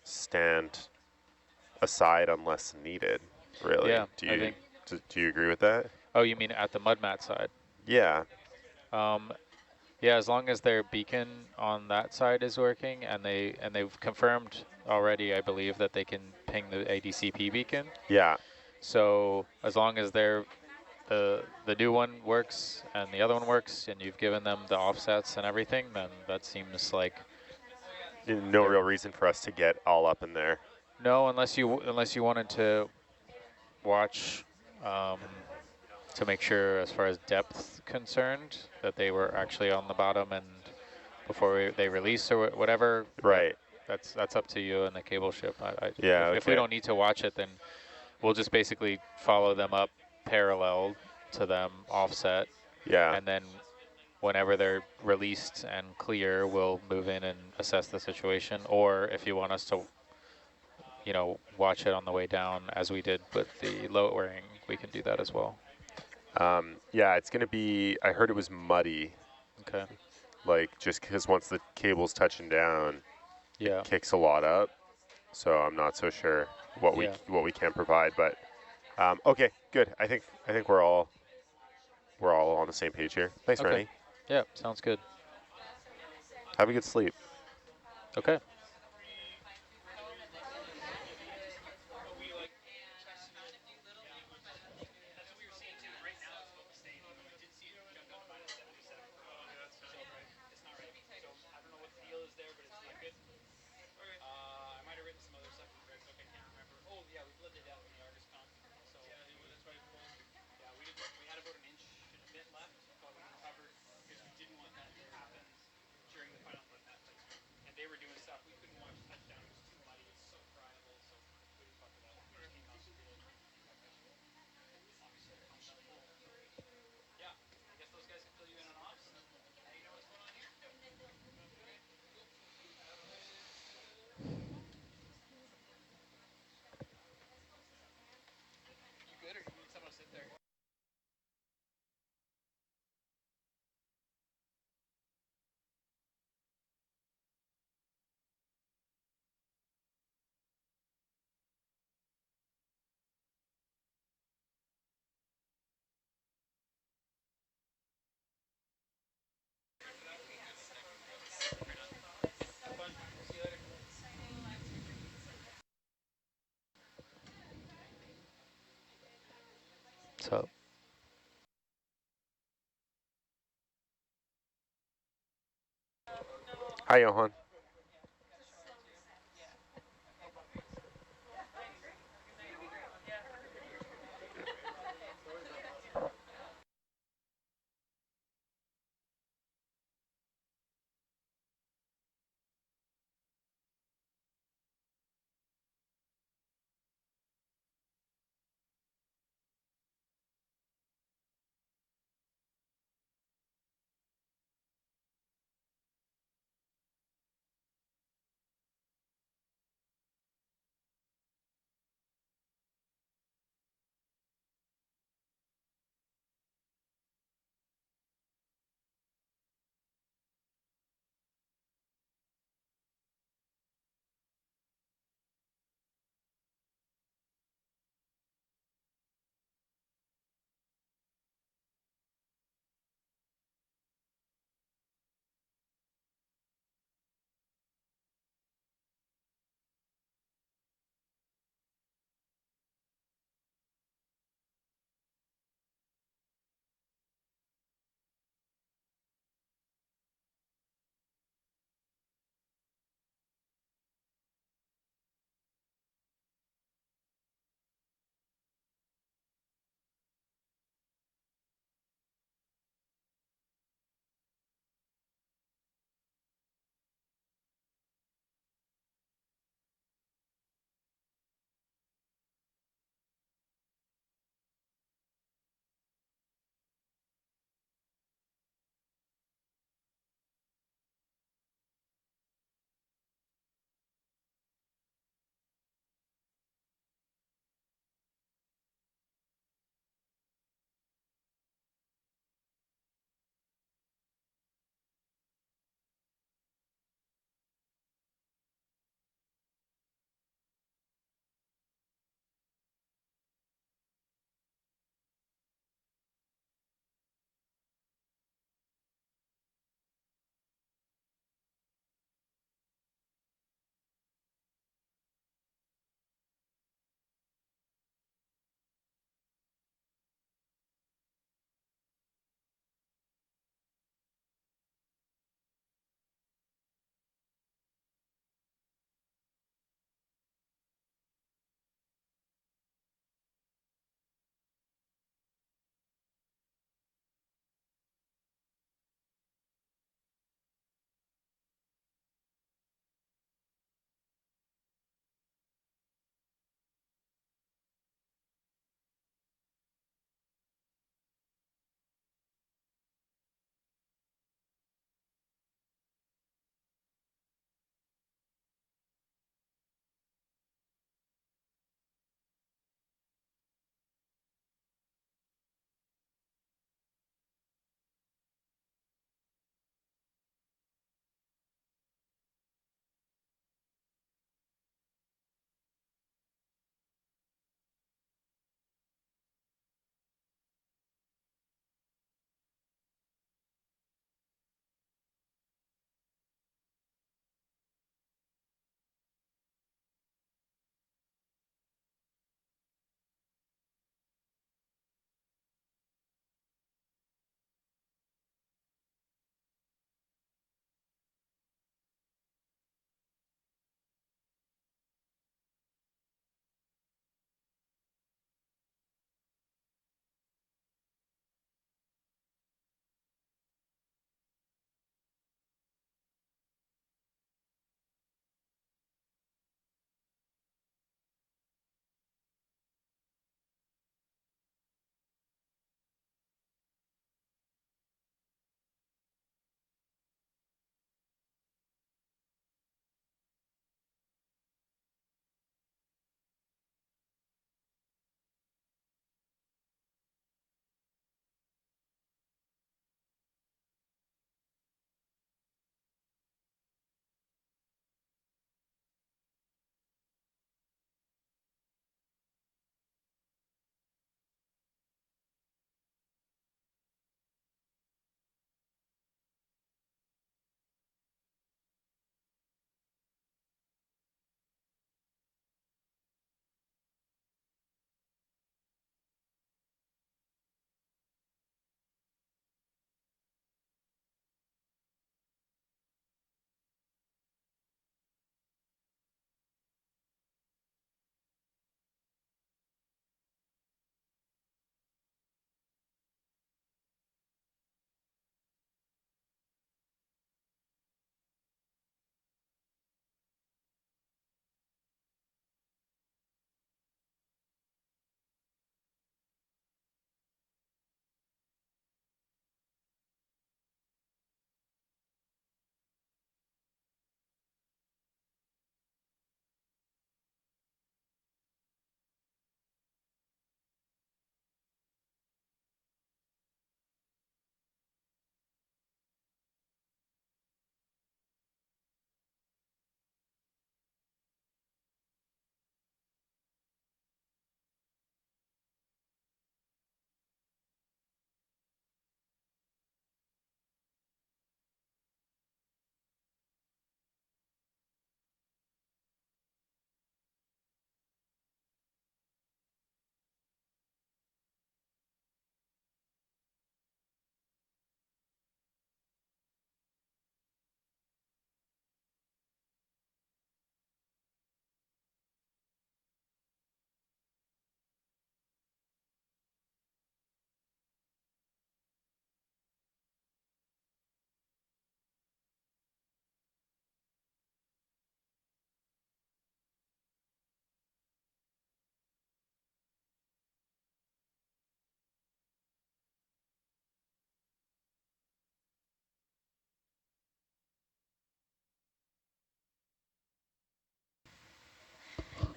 stand aside unless needed, really. Yeah, do you agree with that? Oh, you mean at the mud mat side? Yeah. Yeah, as long as their beacon on that side is working, and they've confirmed already, I believe, that they can ping the ADCP beacon. Yeah. So as long as they're the new one works and the other one works, and you've given them the offsets and everything, then that seems like No real reason for us to get all up in there. no, unless you wanted to watch to make sure, as far as depth concerned, that they were actually on the bottom and before they release or whatever. Right. That's up to you and the cable ship. Yeah, If we okay. don't need to watch it, then we'll just basically follow them up parallel to them, offset, Yeah. and then whenever they're released and clear, we'll move in and assess the situation. Or if you want us to, you know, watch it on the way down as we did with the lowering, we can do that as well. Yeah, it's going to be, I heard it was muddy, Okay. like just because once the cable's touching down, Yeah. it kicks a lot up. So I'm not so sure what Yeah. we can provide, but okay, good. I think we're all on the same page here. Thanks, Okay. Rennie. Yeah, sounds good. Have a good sleep. Okay. I might have written some other stuff in the book. I can't remember. Oh yeah, we bled to death in the Argus con. So yeah, that's why we pulled. Yeah, we had about an inch and a bit left, but we recovered because we didn't want that to happen during the final blood path. And they were doing stuff we couldn't watch touchdown. It was too muddy. It's so friable, so we didn't fuck it up. We just came out and did it. Obviously, it comes up full. Yeah, I guess those guys can fill you in on ops. Now you know what's going on here. You good, or do you need someone to sit there? So Hi, Johan.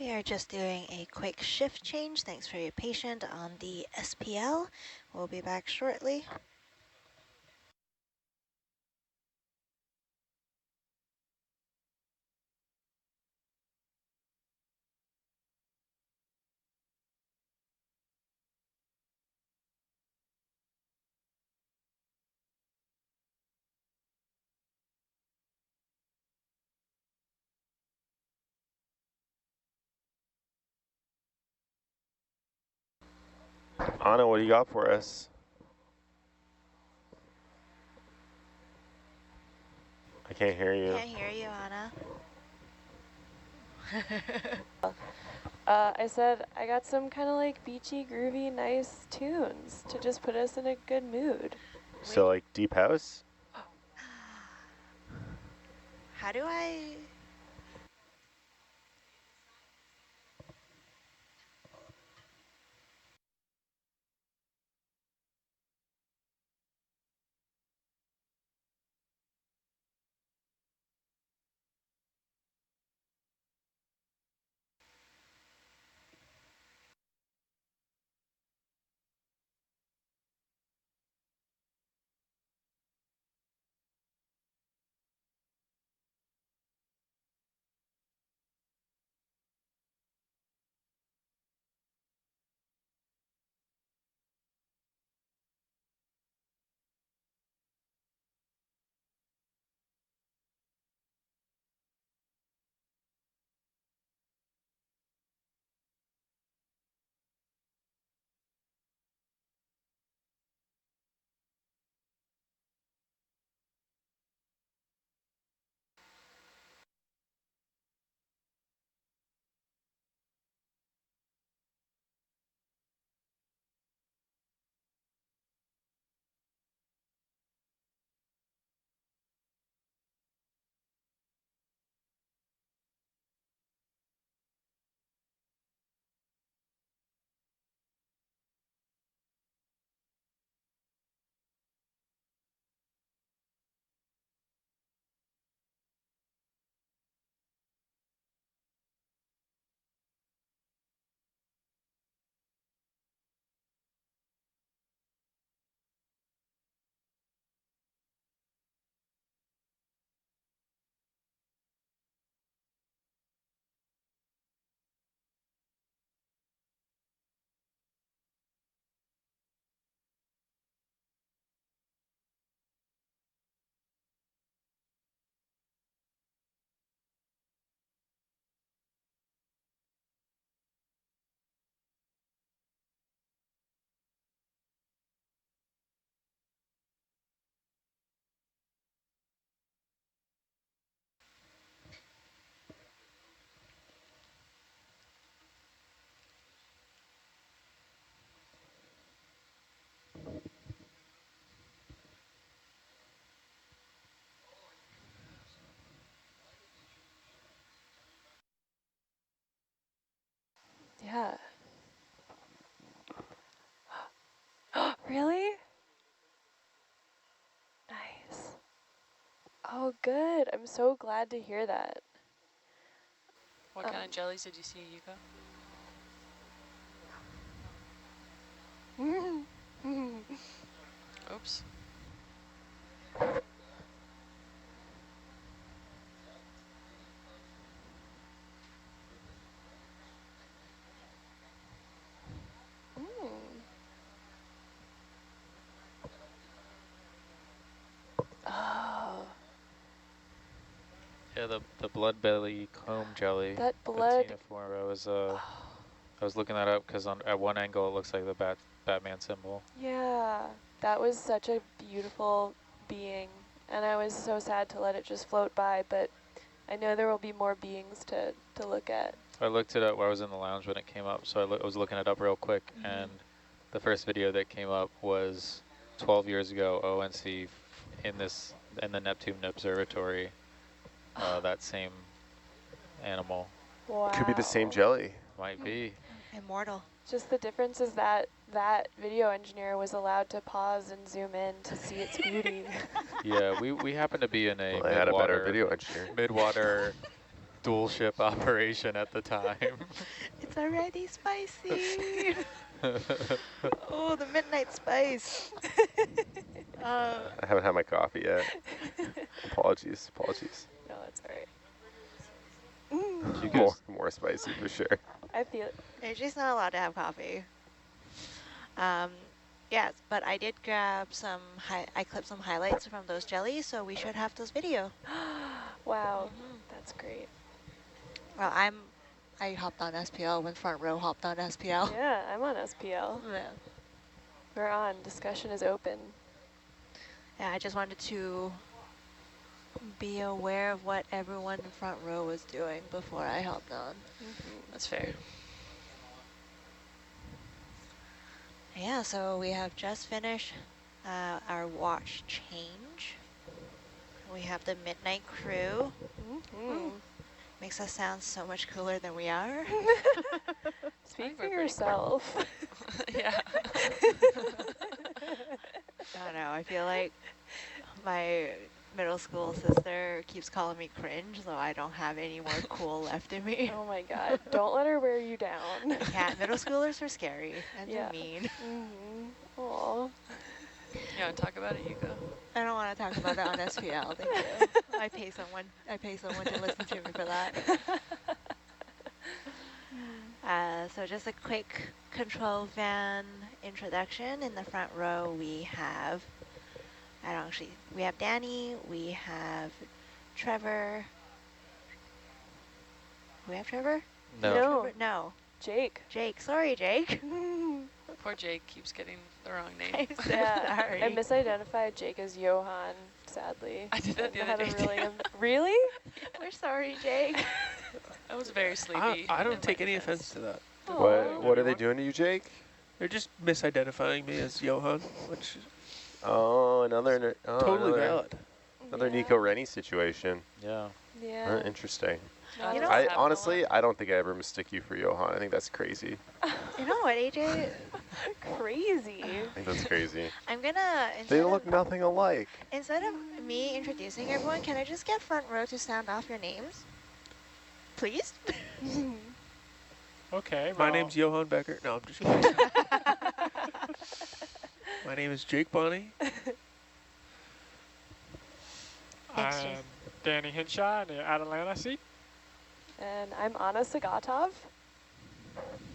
We are just doing a quick shift change. Thanks for your patience on the SPL. We'll be back shortly. Anna, what do you got for us? I can't hear you. Can't hear you, Anna. I said I got some kind of like beachy, groovy, nice tunes to just put us in a good mood. So like deep house? How do I... Yeah. Really? Nice. Oh, good. I'm so glad to hear that. What kind of jellies did you see, Yuka? Oops. Oh, Yeah, the blood belly comb jelly. that blood. I was looking that up because at one angle it looks like the Batman symbol. Yeah, that was such a beautiful being, and I was so sad to let it just float by, but I know there will be more beings to look at. I looked it up while I was in the lounge when it came up, so I was looking it up real quick, and the first video that came up was 12 years ago, ONC in the Neptune Observatory, that same animal. Wow. Could be the same jelly. Might be. Immortal. Just the difference is that that video engineer was allowed to pause and zoom in to see its beauty. Yeah, we happen to be in a Well, they had a better video engineer. midwater dual ship operation at the time. It's already spicy. Oh, the midnight spice. I haven't had my coffee yet. Apologies. No, it's all right. You guys, More spicy for sure. I feel it. AJ's not allowed to have coffee. Yes, but I did grab some, I clipped some highlights from those jellies, so we should have those video. Wow, that's great. Well, I hopped on SPL when front row hopped on SPL. Yeah, I'm on SPL. Yeah. We're on. Discussion is open. Yeah, I just wanted to be aware of what everyone in front row was doing before I hopped on. That's fair. Yeah, so we have just finished our watch change. We have the midnight crew. Makes us sound so much cooler than we are. Speak for yourself. Yeah. I don't know, I feel like my middle school sister keeps calling me cringe, so I don't have any more cool left in me. Oh my god, don't let her wear you down. Yeah, middle schoolers are scary and they're mean. Aw. You want to talk about it, Yuko? I don't want to talk about it on SPL, thank you. I pay someone to listen to me for that. So just a quick control van introduction. In the front row we have, we have Danny, we have Trevor. We have Trevor? no. Trevor? No. Jake. Jake, sorry Jake. Poor Jake keeps getting the wrong name. I'm so Yeah, sorry. I misidentified Jake as Johan, sadly. I did that the I other had day. a really really? We're sorry, Jake. I was very sleepy. I in don't my take any defense. offense to that. What are they doing to you, Jake? They're just misidentifying me as Johan, which is Oh, totally valid. Another Yeah. Nico Rennie situation. Yeah. Yeah. Interesting. No, You that know- doesn't I happen a honestly, lot. I don't think I ever mistook you for Johan. I think that's crazy. You know what, AJ? Crazy. I think that's crazy. I'm gonna, They look nothing alike. instead of me introducing everyone, can I just get front row to sound off your names? Please? Okay, my name's Johan Becker. No, I'm just kidding. My name is Jake Bonney. Thanks, I'm Jason. Danny Hinshaw in the Atalanta seat. And I'm Anna Sagatov.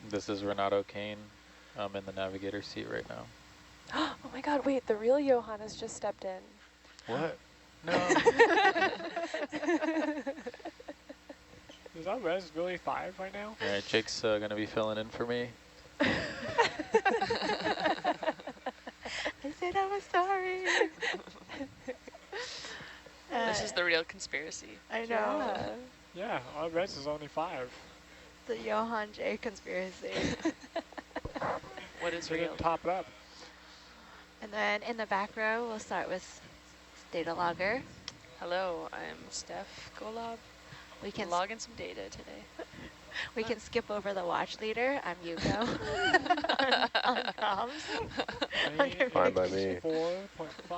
This is Renato Kane. I'm in the navigator seat right now. Oh my god, wait, the real Johan has just stepped in. What? No. Is our res really 5 right now? All right, Jake's going to be filling in for me. I said I was sorry. This is the real conspiracy. I know. Yeah, our res is only 5. The Johan J conspiracy. What is We real? didn't top it up. And then in the back row, we'll start with data logger. Hello, I'm Steph Golab. We can Logging some data today. we can skip over the watch leader. I'm Yuko on comms. Fine by me. 4.5.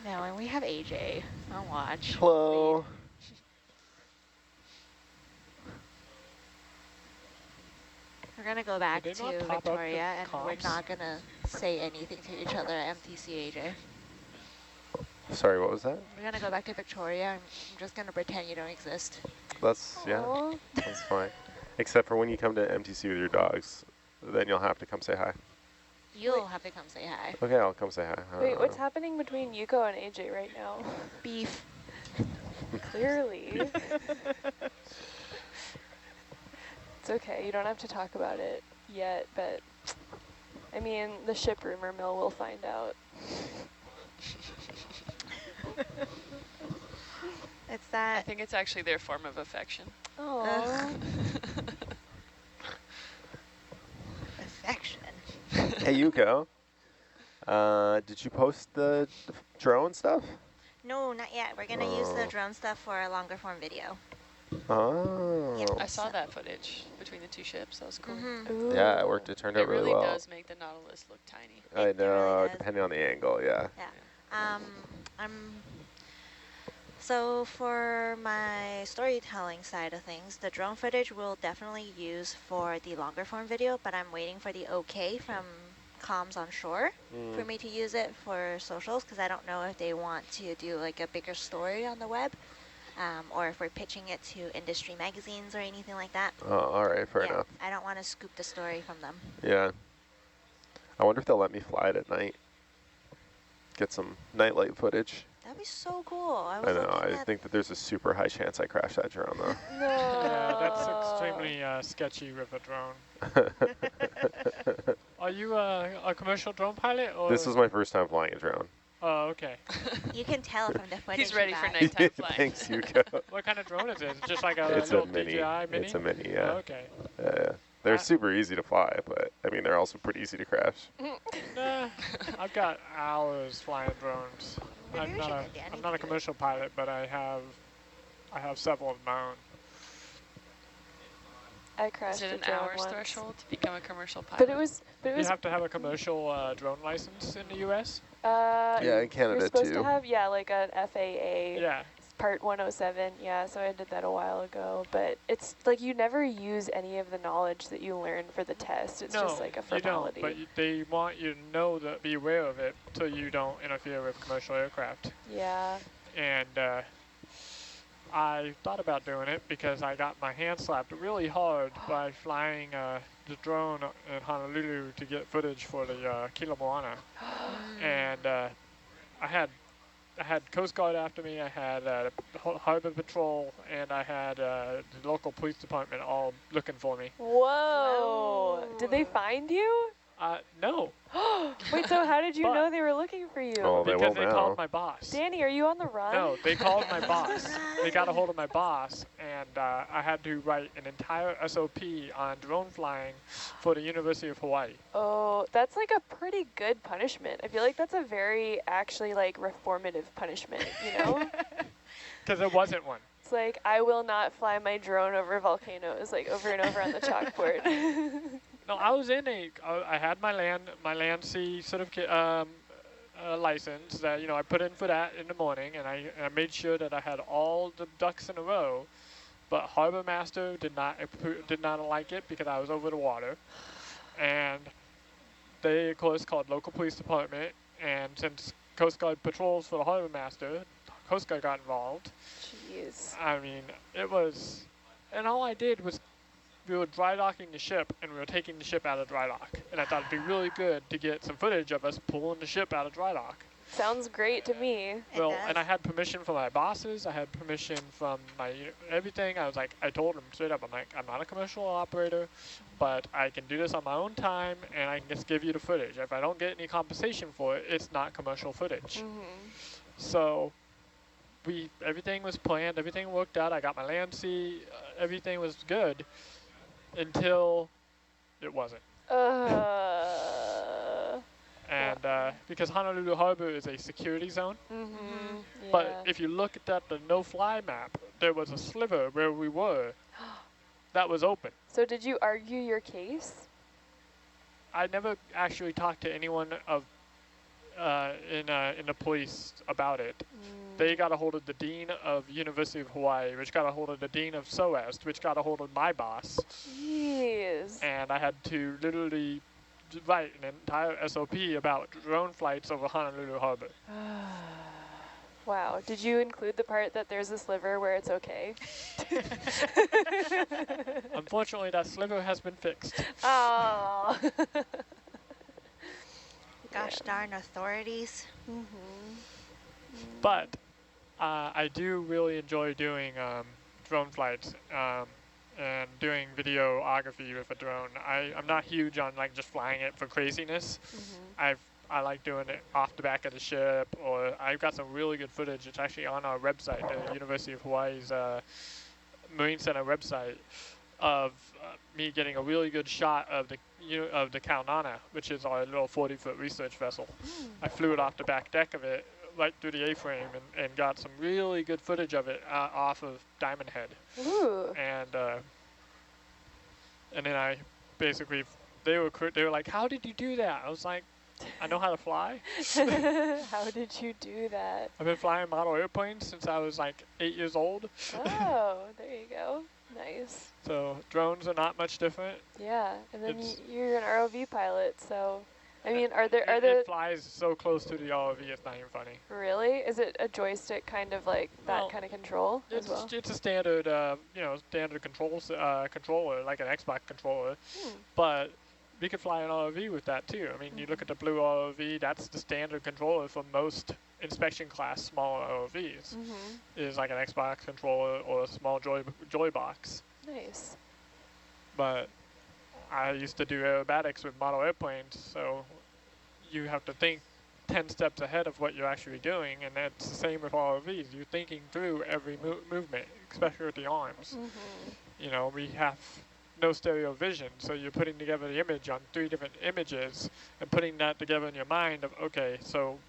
No, and we have AJ on watch. Hello. We're gonna go back Did they not to top up the Victoria, and we're comps? not gonna say anything to each other at MTC, AJ. Sorry, what was that? We're gonna go back to Victoria. I'm just gonna pretend you don't exist. That's, yeah, Aw. that's fine. Except for when you come to MTC with your dogs, then you'll have to come say hi. You'll have to come say hi. Okay, I'll come say hi. Wait, what's happening between Yuko and AJ right now? Beef. Clearly. It's okay, you don't have to talk about it yet, but I mean, the ship rumor mill will find out. It's I that. think it's actually their form of affection. Oh. Affection. Hey, Yuko. Did you post the drone stuff? No, not yet. We're gonna use the drone stuff for a longer form video. Oh. I saw that footage between the two ships. That was cool. Ooh. Yeah, it worked. It turned out It really well. does make the Nautilus look tiny. I It really know, does. depending on the angle, yeah. So So for my storytelling side of things, the drone footage we'll definitely use for the longer form video, but I'm waiting for the okay from comms on shore for me to use it for socials, because I don't know if they want to do like a bigger story on the web, or if we're pitching it to industry magazines or anything like that. Oh, all right, fair Yeah, enough. I don't want to scoop the story from them. Yeah. I wonder if they'll let me fly it at night. Get some nightlight footage. That'd be so cool. I I was know, looking I at think that there's a super high chance I crash that drone though. Yeah, that's extremely sketchy with a drone. Are you a commercial drone pilot? Or? This is my first time flying a drone. Oh, okay. You can tell from the footage. He's ready you for got. nighttime flying. Thanks, Yuko. What kind of drone is it? It's just like a It's little a mini. DJI mini? It's a mini, yeah. Oh, okay. Yeah. They're super easy to fly, but I mean, they're also pretty easy to crash. Nah, I've got hours flying drones. Maybe I'm we not should a get Danny I'm not to a do it. commercial pilot, but I have several of my own. I crashed Is it a an drone hours once. threshold to become a commercial pilot? But it was You have to have a commercial drone license in the U.S. Yeah, in Canada you're supposed too. to have like an FAA Yeah. Part 107. Yeah, so I did that a while ago. But it's like you never use any of the knowledge that you learn for the test. It's No, just like a formality. you don't. But they want you to know that, be aware of it, so you don't interfere with commercial aircraft. Yeah. And I thought about doing it because I got my hand slapped really hard by flying the drone in Honolulu to get footage for the Kila Moana. And I had Coast Guard after me, I had Harbor Patrol, and I had the local police department all looking for me. Whoa. Did they find you? No. Wait, so how did you But- know they were looking for you? Oh, they Because won't they now. called my boss. Danny, are you on the run? No, they called my boss. They got a hold of my boss, and I had to write an entire SOP on drone flying for the University of Hawaii. Oh, that's like a pretty good punishment. I feel like that's a very actually like reformative punishment, you know? Because there wasn't one. It's like, I will not fly my drone over volcanoes, like over and over on the chalkboard. No, I was in I had my land sea certificate license that I put in for that in the morning, and I made sure that I had all the ducks in a row. But Harbor Master did not like it because I was over the water, and they of course called local police department, and since Coast Guard patrols for the Harbor Master, Coast Guard got involved. Jeez. I mean, it was, and all I did was, we were dry docking the ship, and we were taking the ship out of dry dock. And I thought it'd be really good to get some footage of us pulling the ship out of dry dock. Sounds great to me. Well, and I had permission from my bosses. I had permission from my everything. I was like, I told them straight up, I'm like, I'm not a commercial operator, but I can do this on my own time, and I can just give you the footage. If I don't get any compensation for it, it's not commercial footage. So everything was planned, everything worked out. I got my land sea, everything was good until it wasn't. And because Honolulu Harbor is a security zone, but if you look at the no-fly map, there was a sliver where we were that was open. So did you argue your case? I never actually talked to anyone of in the police about it. They got a hold of the dean of University of Hawaii, which got a hold of the dean of SOAS, which got a hold of my boss. Jeez. And I had to literally write an entire SOP about drone flights over Honolulu Harbor. Wow. Did you include the part that there's a sliver where it's okay? Unfortunately, that sliver has been fixed. Oh. Gosh darn authorities. But I do really enjoy doing drone flights and doing videography with a drone. I'm not huge on like just flying it for craziness. I like doing it off the back of the ship, or I've got some really good footage. It's actually on our website, the University of Hawaii's Marine Center website, of me getting a really good shot of the Kaunana, which is our little 40-foot research vessel. I flew it off the back deck of it, right through the A-frame, and got some really good footage of it off of Diamond Head. Ooh. And then I basically, they were like, how did you do that? I was like, I know how to fly. How did you do that? I've been flying model airplanes since I was like 8 years old. Oh, there you go. Nice. So drones are not much different. Yeah, and then It's- you're an ROV pilot, so I mean, are there It flies so close to the ROV, it's not even funny. really? Is it a joystick kind of like that Well, kind of control as It's well? it's a standard standard controller like an Xbox controller, Hmm. but we could fly an ROV with that too. I mean, you look at the blue ROV, that's the standard controller for most inspection class smaller ROVs. Is like an Xbox controller or a small joy box. Nice. But I used to do aerobatics with model airplanes, so you have to think 10 steps ahead of what you're actually doing, and that's the same with ROVs. You're thinking through every movement, especially with the arms. You know, we have no stereo vision, so you're putting together the image on 3 different images and putting that together in your mind of, okay, so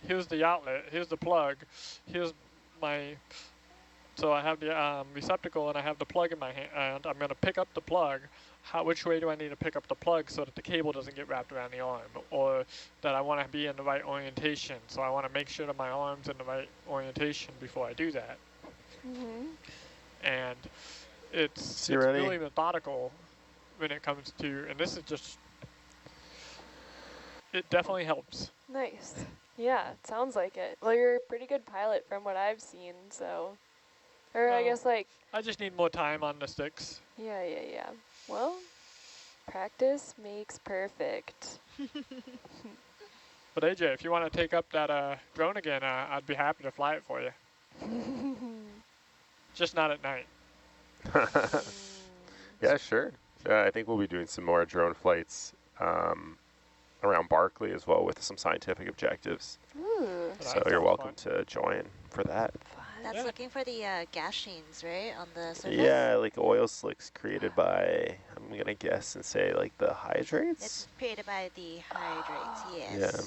here's the outlet, here's the plug, here's my, so I have the receptacle and I have the plug in my hand, and I'm going to pick up the plug. Which way do I need to pick up the plug so that the cable doesn't get wrapped around the arm, or that I want to be in the right orientation, so I want to make sure that my arm's in the right orientation before I do that. And it's really methodical when it comes to, and this is just, it definitely helps. Nice. Yeah, it sounds like it. Well, you're a pretty good pilot from what I've seen, so, or I guess like. I just need more time on the sticks. Yeah. Well, practice makes perfect. But AJ, if you want to take up that drone again, I'd be happy to fly it for you. Just not at night. Yeah, sure. I think we'll be doing some more drone flights around Barkley as well with some scientific objectives. Ooh. So you're welcome to join for that. That's looking for the gas sheens, right, on the surface? Yeah, like oil slicks created by, I'm going to guess and say like the hydrates? It's created by the hydrates, yes. Yeah.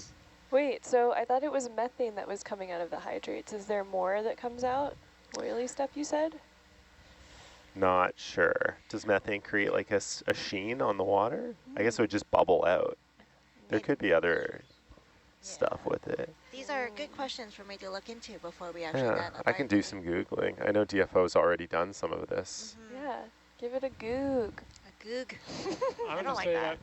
Wait, so I thought it was methane that was coming out of the hydrates. Is there more that comes out? Oily stuff, you said? Not sure. Does methane create like a sheen on the water? I guess it would just bubble out. There could be other stuff with it. These are good questions for me to look into before we actually get I can do some Googling. I know DFO's already done some of this. Yeah, give it a goog. A goog. I don't like say that.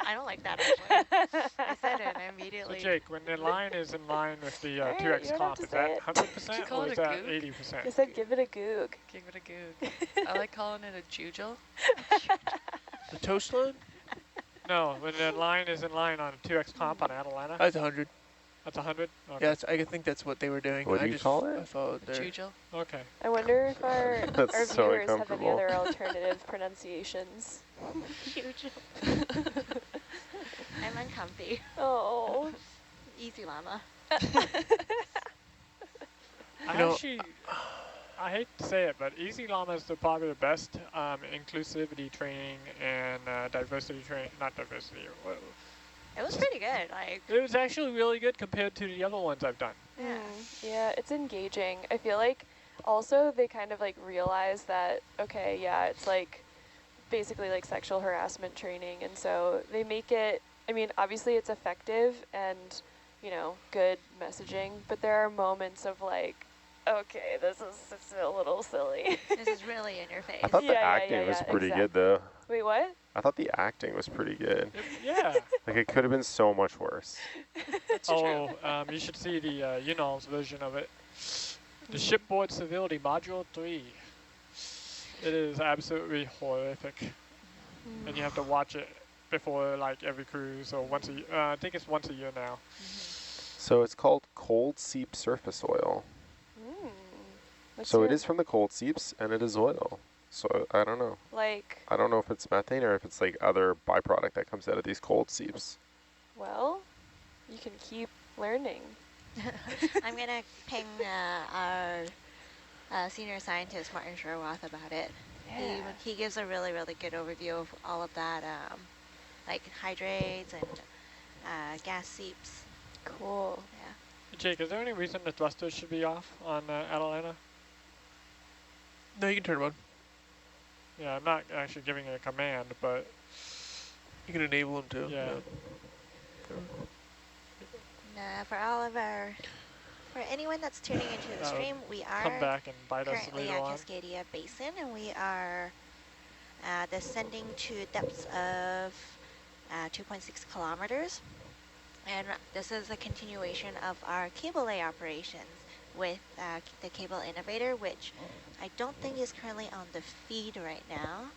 I don't like that actually. I said it immediately. So Jake, when the line is in line with the Alright, 2x you don't comp, have is to that say it. 100% or is that 80%? I said give it a goog. Give it a goog. I like calling it a jujel. The toast line? No, when the line is in line on a 2x comp on Atalanta. That's 100. That's 100? Okay. Yeah, I think that's what they were doing. What do you call it? I followed their Jujel. Okay. I wonder if our That's so viewers have any uncomfortable. other alternative pronunciations. I'm uncomfy. Oh. Easy llama. I hate to say it, but Easy Llamas are probably the best inclusivity training and diversity training, not diversity. It was pretty good. Like it was actually really good compared to the other ones I've done. Yeah. Yeah, it's engaging. I feel like also they kind of like realize that, okay, yeah, it's like basically like sexual harassment training. And so they make it, I mean, obviously it's effective and, you know, good messaging, but there are moments of like, okay, this is a little silly. This is really in your face. I thought the acting was pretty good though. Wait, what? I thought the acting was pretty good. Yeah. Like it could have been so much worse. That's true. You should see the Yunal's version of it. The Shipboard Civility Module 3. It is absolutely horrific. And you have to watch it before like every cruise or once a year. I think it's once a year now. So it's called cold seep surface oil. So it is from the cold seeps and it is oil. So I don't know. Like, I don't know if it's methane or if it's like other byproduct that comes out of these cold seeps. well, you can keep learning. I'm going to ping our senior scientist, Martin Sherwoth, about it. Yeah. He gives a really, really good overview of all of that, like hydrates and gas seeps. Cool. Yeah. Jake, is there any reason the thrusters should be off on Atalanta? No, you can turn them on. Yeah, I'm not actually giving it a command, but you can enable them too. Yeah. For all of our, for anyone that's tuning into the That'll stream, we come are back and bite us currently later at on. Cascadia Basin, and we are descending to depths of 2.6 kilometers. And this is a continuation of our cable lay operations with the cable innovator, which I don't think is currently on the feed right now.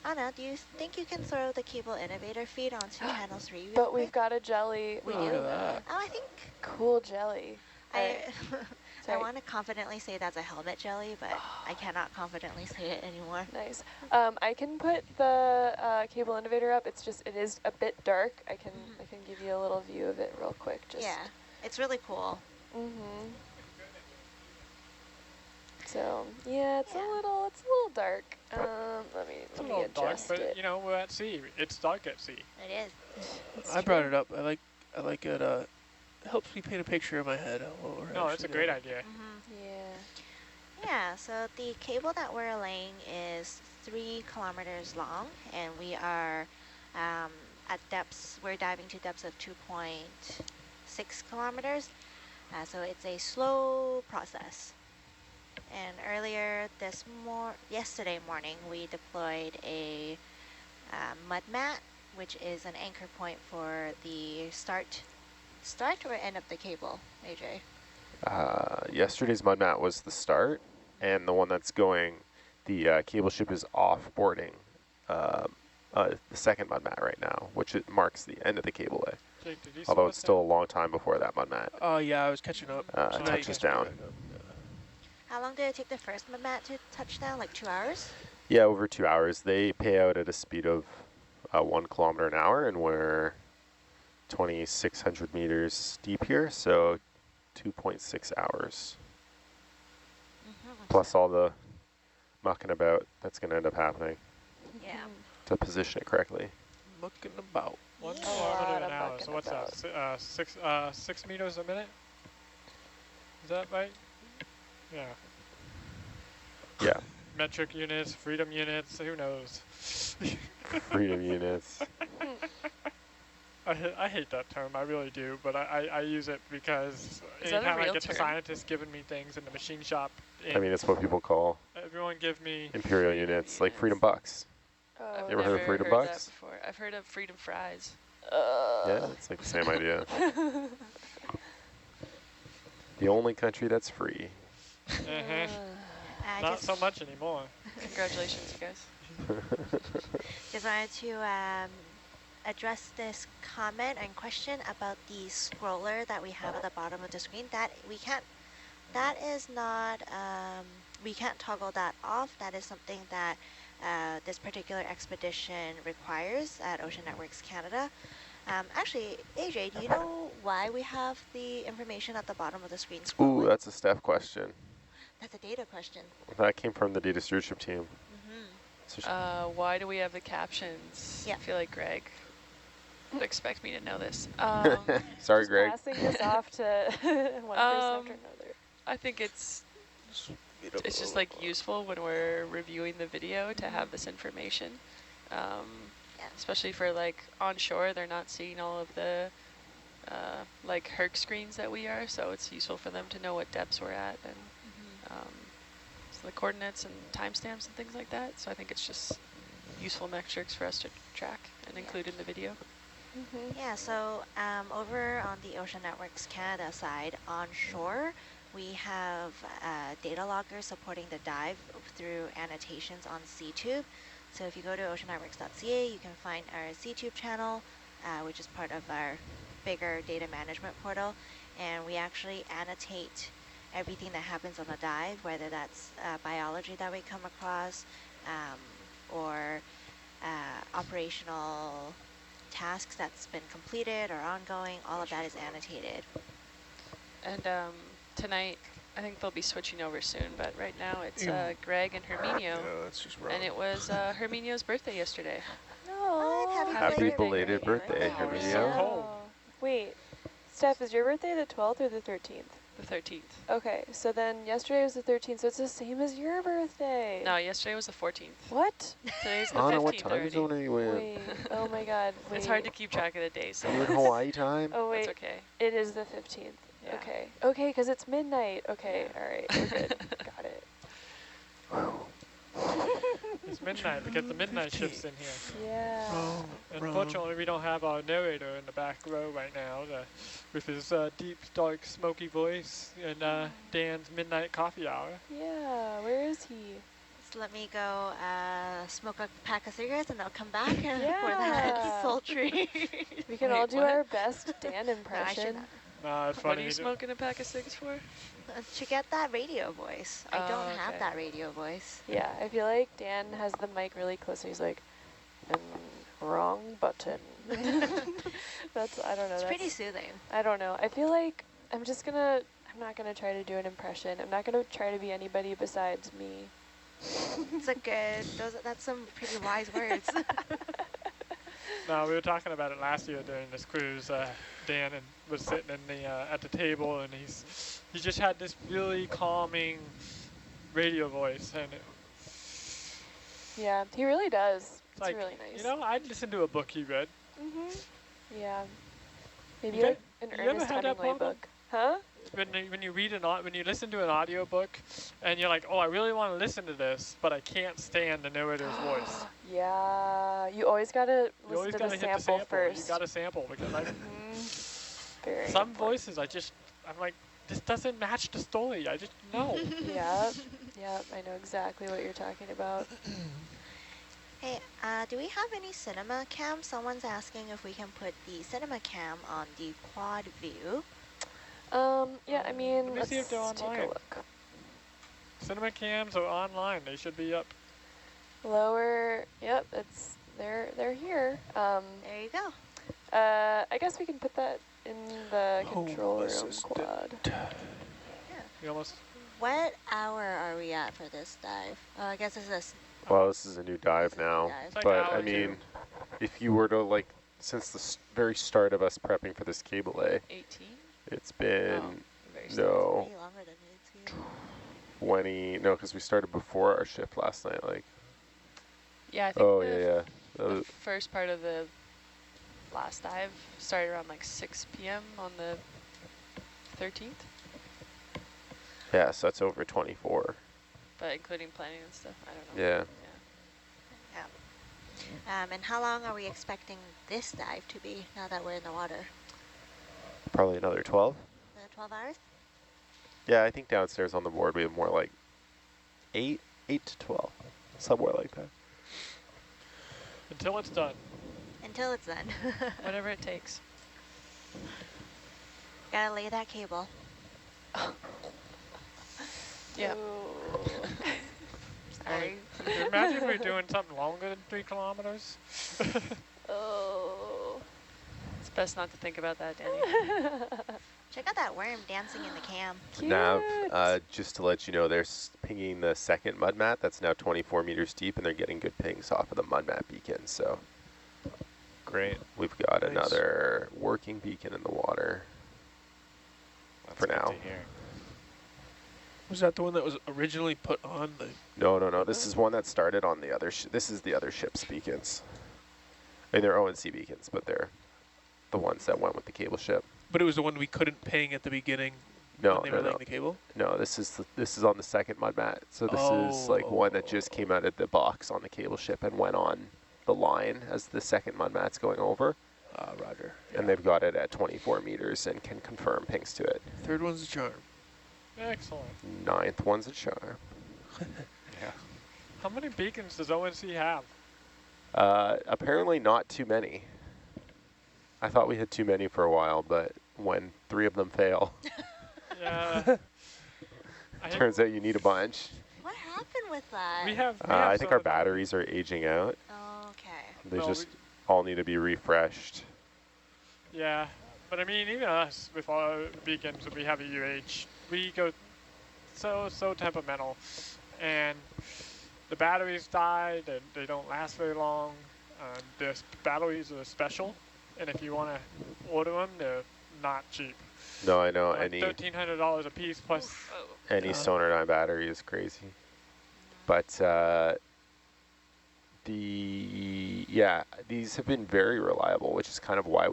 Anna, do you think you can throw the cable innovator feed onto channel 3 real But quick? we've got a jelly. We Oh, do? look at that. Oh, I think Cool jelly. I Sorry. want to confidently say that's a helmet jelly, but I cannot confidently say it anymore. Nice. I can put the cable innovator up. It's just, it is a bit dark. I can give you a little view of it real quick. Just. Yeah, it's really cool. So yeah, it's a little dark. Let me Dark, adjust but it. you know, we're at sea. It's dark at sea. It is. I brought it up. I like it. It helps me paint a picture in my head. Of what we're No, it's a actually great doing. idea. Yeah, so the cable that we're laying is 3 kilometers long, and we are at depths, we're diving to depths of 2.6 kilometers. So it's a slow process. And earlier yesterday morning, we deployed a mud mat, which is an anchor point for the start or end of the cable, AJ? Yesterday's mud mat was the start, and the one that's going, the cable ship is off-boarding the second mud mat right now, which it marks the end of the cable lay. Jake, did you see Although what's it's still a long time before that mud mat Oh yeah, I was catching up. So now you touches guys down. can back up. How long did it take the first mud mat to touch down? Like 2 hours? Yeah, over 2 hours. They pay out at a speed of 1 kilometer an hour, and we're 2,600 meters deep here, so 2.6 hours. Plus all the mucking about that's going to end up happening Yeah. to position it correctly. Mucking about. 1 lot kilometer of an hour. mucking So what's about. that? 6 meters a minute? Is that right? Yeah. Yeah. Metric units, freedom units, who knows? Freedom units. I hate that term, I really do, but I use it because Is that a anytime I real get the term? scientists giving me things in the machine shop, I mean, it's what people call everyone give me imperial units, like freedom bucks. I've You ever heard of never freedom heard bucks? that before. I've heard of freedom fries. Yeah, it's like the same idea. The only country that's free. Not so much anymore. Congratulations, you guys. Just wanted to address this comment and question about the scroller that we have at the bottom of the screen. That is not, we can't toggle that off. That is something that this particular expedition requires at Ocean Networks Canada. Actually, AJ, do you know why we have the information at the bottom of the screen scrolling? Ooh, that's a Steph question. That's a data question. That came from the data stewardship team. Why do we have the captions? Yeah. I feel like Greg would expect me to know this. Sorry, Just Greg. passing this off to one person after another. I think it's just like useful when we're reviewing the video to have this information. Especially for like onshore, they're not seeing all of the like Herc screens that we are, so it's useful for them to know what depths we're at and so the coordinates and timestamps and things like that. So I think it's just useful metrics for us to track and include in the video. Yeah, so over on the Ocean Networks Canada side, onshore, we have data loggers supporting the dive through annotations on CTube. So if you go to oceannetworks.ca, you can find our CTube channel, which is part of our bigger data management portal. And we actually annotate everything that happens on the dive, whether that's biology that we come across or operational tasks that's been completed or ongoing. All of that is annotated. And tonight, I think they'll be switching over soon, but right now it's Greg and Herminio. that's just wrong. And it was Herminio's birthday yesterday. No. Happy belated birthday, We're Herminio. so cold. Wait, Steph, is your birthday the 12th or the 13th? The The 13th. Okay, so then yesterday was the 13th, so it's the same as your birthday. No, yesterday was the 14th. What? Today's the Anna, 15th what time already. zone are you in? Wait, oh my god, wait. It's hard to keep track of the days. So Are you in Hawaii time? Oh wait, that's okay. it is the 15th. Yeah. Okay, okay, because it's midnight. Okay, Yeah. all right, we're good. Got it. It's midnight because the midnight shift's in here. Yeah. Wrong. Unfortunately, we don't have our narrator in the back row right now with his deep, dark, smoky voice and Dan's midnight coffee hour. Yeah, where is he? Just let me go smoke a pack of cigarettes and I'll come back for Yeah. that sultry. We can Wait, all do what? our best Dan No, I should impression. not. Nah, it's What funny. are you smoking a pack of cigs for? To get that radio voice. I don't have okay. that radio voice. Yeah, I feel like Dan has the mic really close and he's like, wrong button. That's, I don't know. It's that's pretty soothing. I don't know. I feel like I'm not going to try to do an impression. I'm not going to try to be anybody besides me. It's a good, that's some pretty wise words. No, we were talking about it last year during this cruise. Dan was sitting in the at the table, and he just had this really calming radio voice, and Yeah, he really does. It's like, really nice. you know, I'd listen to a book he read. Yeah. Maybe You like an you ever Ernest had that Hemingway problem? book. Huh? When you listen to an audiobook, and you're like, oh, I really want to listen to this, but I can't stand the narrator's voice. Yeah, you always gotta You always listen to gotta the hit the sample sample. first. You gotta sample because like Very some important. voices, I'm like, this doesn't match the story. I just know. Yep, yep, I know exactly what you're talking about. Hey, do we have any cinema cam? Someone's asking if we can put the cinema cam on the quad view. Yeah, I mean, Let me let's see if they're take a online. look. Cinema cams are online. They should be up. Lower, yep, they're here. There you go. I guess we can put that in the Home control room assistant. quad. You almost. What hour are we at for this dive? I guess it's this. Well, this is a new dive now, dive. It's like but hour I two. mean, if you were to like, since the very start of us prepping for this cable A, 18? it's been Oh, very soon. no Way longer than it is. 20. No, because we started before our shift last night. Like, Yeah, I think oh the, yeah, the first part of the last dive started around like 6 p.m. on the 13th, yeah. So that's over 24. but including planning and stuff. I don't know. Yeah. And how long are we expecting this dive to be now that we're in the water? Probably another 12. 12 hours? Yeah, I think downstairs on the board we have more like 8 to 12, somewhere like that. Until it's done. Until it's done. Whatever it takes. Gotta lay that cable. Yeah. Sorry. Can you imagine if we were doing something longer than 3 kilometers? Oh. It's best not to think about that, Danny. Check out that worm dancing in the cam. Cute. Nav, just to let you know, they're pinging the second mud mat that's now 24 meters deep, and they're getting good pings off of the mud mat beacon. So Great. we've got Nice. another working beacon in the water. That's For good now. to hear. Was that the one that was originally put on the? No. This is one that started on the other. This is the other ship's beacons. I mean, they're ONC beacons, but they're the ones that went with the cable ship. But it was the one we couldn't ping at the beginning No, when they were no. laying the cable. No, this is on the second mud mat. So this is like one that just came out of the box on the cable ship and went on the line as the second mud mat's going over. Roger. And they've got it at 24 meters and can confirm pings to it. Third one's a charm. Excellent. Ninth one's a charm. Yeah. How many beacons does ONC have? Apparently not too many. I thought we had too many for a while, but when 3 of them fail, Yeah. turns out you need a bunch. What happened with that? We have I think some our of them. batteries are aging out. Okay. They Well, just all need to be refreshed. Yeah, but I mean, even us with our beacons, we have a UH. We go so temperamental, and the batteries die. They don't last very long. The batteries are special, and if you want to order them, they're not cheap. No, I know. Like Any $1,300 a piece plus. any Sonardyne battery is crazy. But these have been very reliable, which is kind of why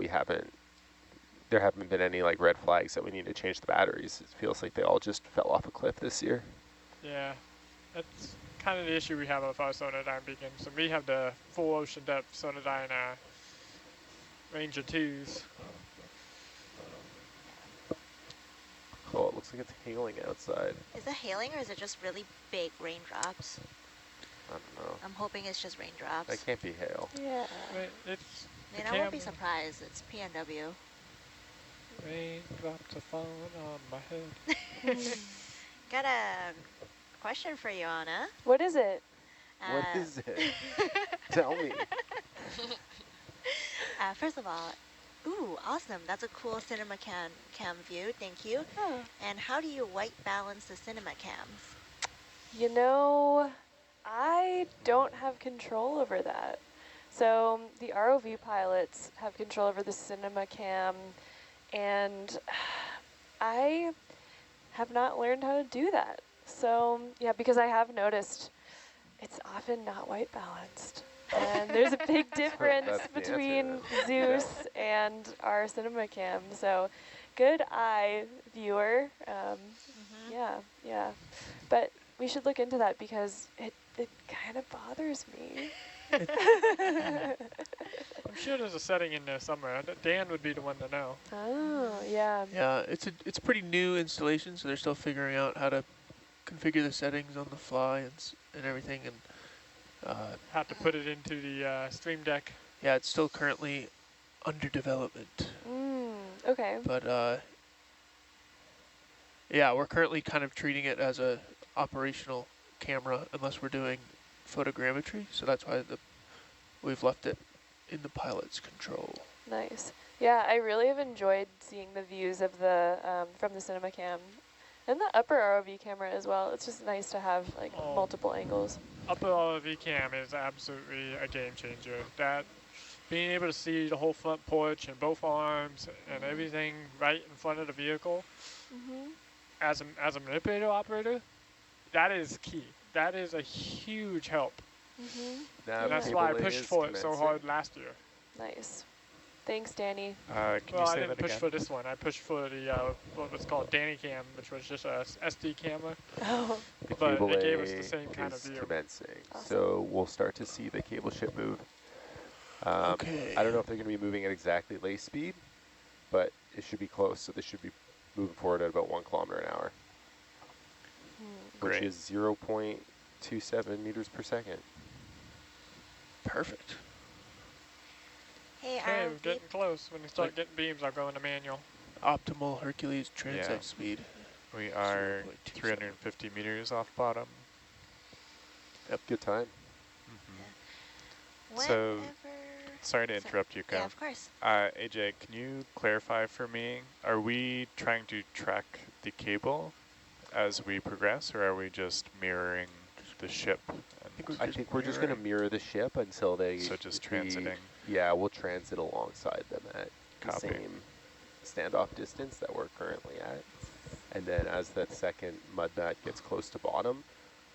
there haven't been any like red flags that we need to change the batteries. It feels like they all just fell off a cliff this year. Yeah, that's kind of the issue we have with our Sonardyne beacons. So we have the full ocean depth Sonardyne Ranger 2s. Oh, it looks like it's hailing outside. Is it hailing or is it just really big raindrops? I don't know. I'm hoping it's just raindrops. That can't be hail. Yeah. It's I mean, I won't be surprised. It's PNW. Rain drops are falling on my head. Got a question for you, Anna. What is it? What is it? Tell me. First of all, ooh, awesome. That's a cool cinema cam view. Thank you. Oh. And how do you white balance the cinema cams? You know, I don't have control over that. So the ROV pilots have control over the cinema cam, and I have not learned how to do that. So yeah, because I have noticed it's often not white balanced. And there's a big difference between Zeus and our cinema cam. So good eye, viewer. Yeah. But we should look into that because it kind of bothers me. I'm sure there's a setting in there somewhere. Dan would be the one to know. Oh, yeah. Yeah, it's a pretty new installation, so they're still figuring out how to configure the settings on the fly and everything. And have to put it into the Stream Deck. Yeah, it's still currently under development. Okay. But yeah, we're currently kind of treating it as a operational camera unless we're doing photogrammetry, so that's why we've left it in the pilot's control. Nice. Yeah, I really have enjoyed seeing the views of the from the cinema cam and the upper ROV camera as well. It's just nice to have like multiple angles. Upper ROV cam is absolutely a game changer. That being able to see the whole front porch and both arms and everything right in front of the vehicle as a manipulator operator, that is key. That is a huge help. And that's why I pushed for it so hard last year. Nice. Thanks, Danny. Can well, you I say didn't that push again? for this one. I pushed for the what was called Danny Cam, which was just a SD camera. Oh. But Cable it gave us the A same kind of is view. commencing, Awesome. so we'll start to see the cable ship move. Okay. I don't know if they're going to be moving at exactly lay speed, but it should be close, so they should be moving forward at about 1 kilometer an hour, which Great. is 0.27 meters per second. Perfect. Hey, Okay, we're ROV. getting close. When we start getting beams, I'll go into manual. Optimal Hercules transect Yeah. speed. We are 0.27. 350 meters off bottom. Yep, good time. So, Whenever- sorry to interrupt you, Cam. Yeah, of course. AJ, can you clarify for me, are we trying to track the cable as we progress, or are we just mirroring the ship? I think we're just going to mirror the ship until they... So just transiting. Yeah, we'll transit alongside them at Copy. the same standoff distance that we're currently at. And then as that second mud mat gets close to bottom,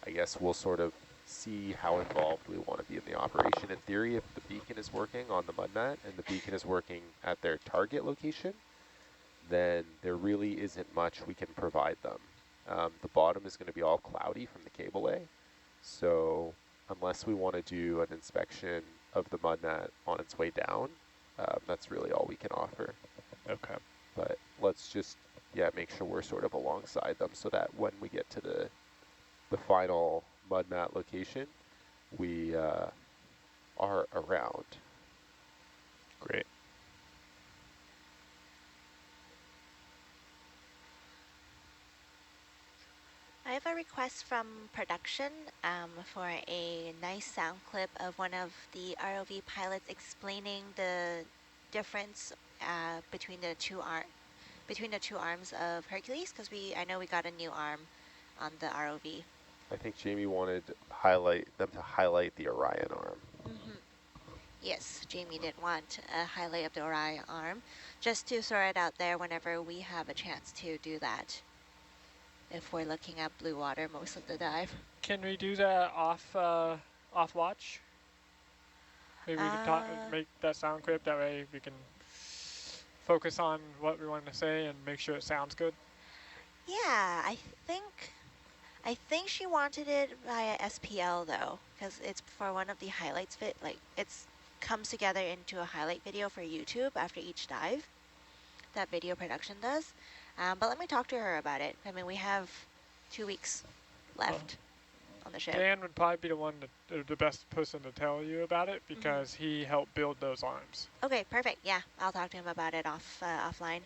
I guess we'll sort of see how involved we want to be in the operation. In theory, if the beacon is working on the mud mat and the beacon is working at their target location, then there really isn't much we can provide them. The bottom is going to be all cloudy from the cable A, so unless we want to do an inspection of the mud mat on its way down, that's really all we can offer. Okay. But let's just, make sure we're sort of alongside them so that when we get to the final mud mat location, we are around. Great. I have a request from production for a nice sound clip of one of the ROV pilots explaining the difference between the two arms of Hercules, because I know we got a new arm on the ROV. I think Jamie wanted them to highlight the Orion arm. Yes, Jamie did want a highlight of the Orion arm, just to throw it out there whenever we have a chance to do that. If we're looking at blue water most of the dive. Can we do that off watch? Maybe we can make that sound clip. That way we can focus on what we want to say and make sure it sounds good. Yeah, I think she wanted it via SPL though, because it's for one of the highlights like it's comes together into a highlight video for YouTube after each dive that video production does. But let me talk to her about it. I mean, we have 2 weeks left on the ship. Dan would probably be the best person to tell you about it because he helped build those arms. Okay, perfect. Yeah, I'll talk to him about it offline.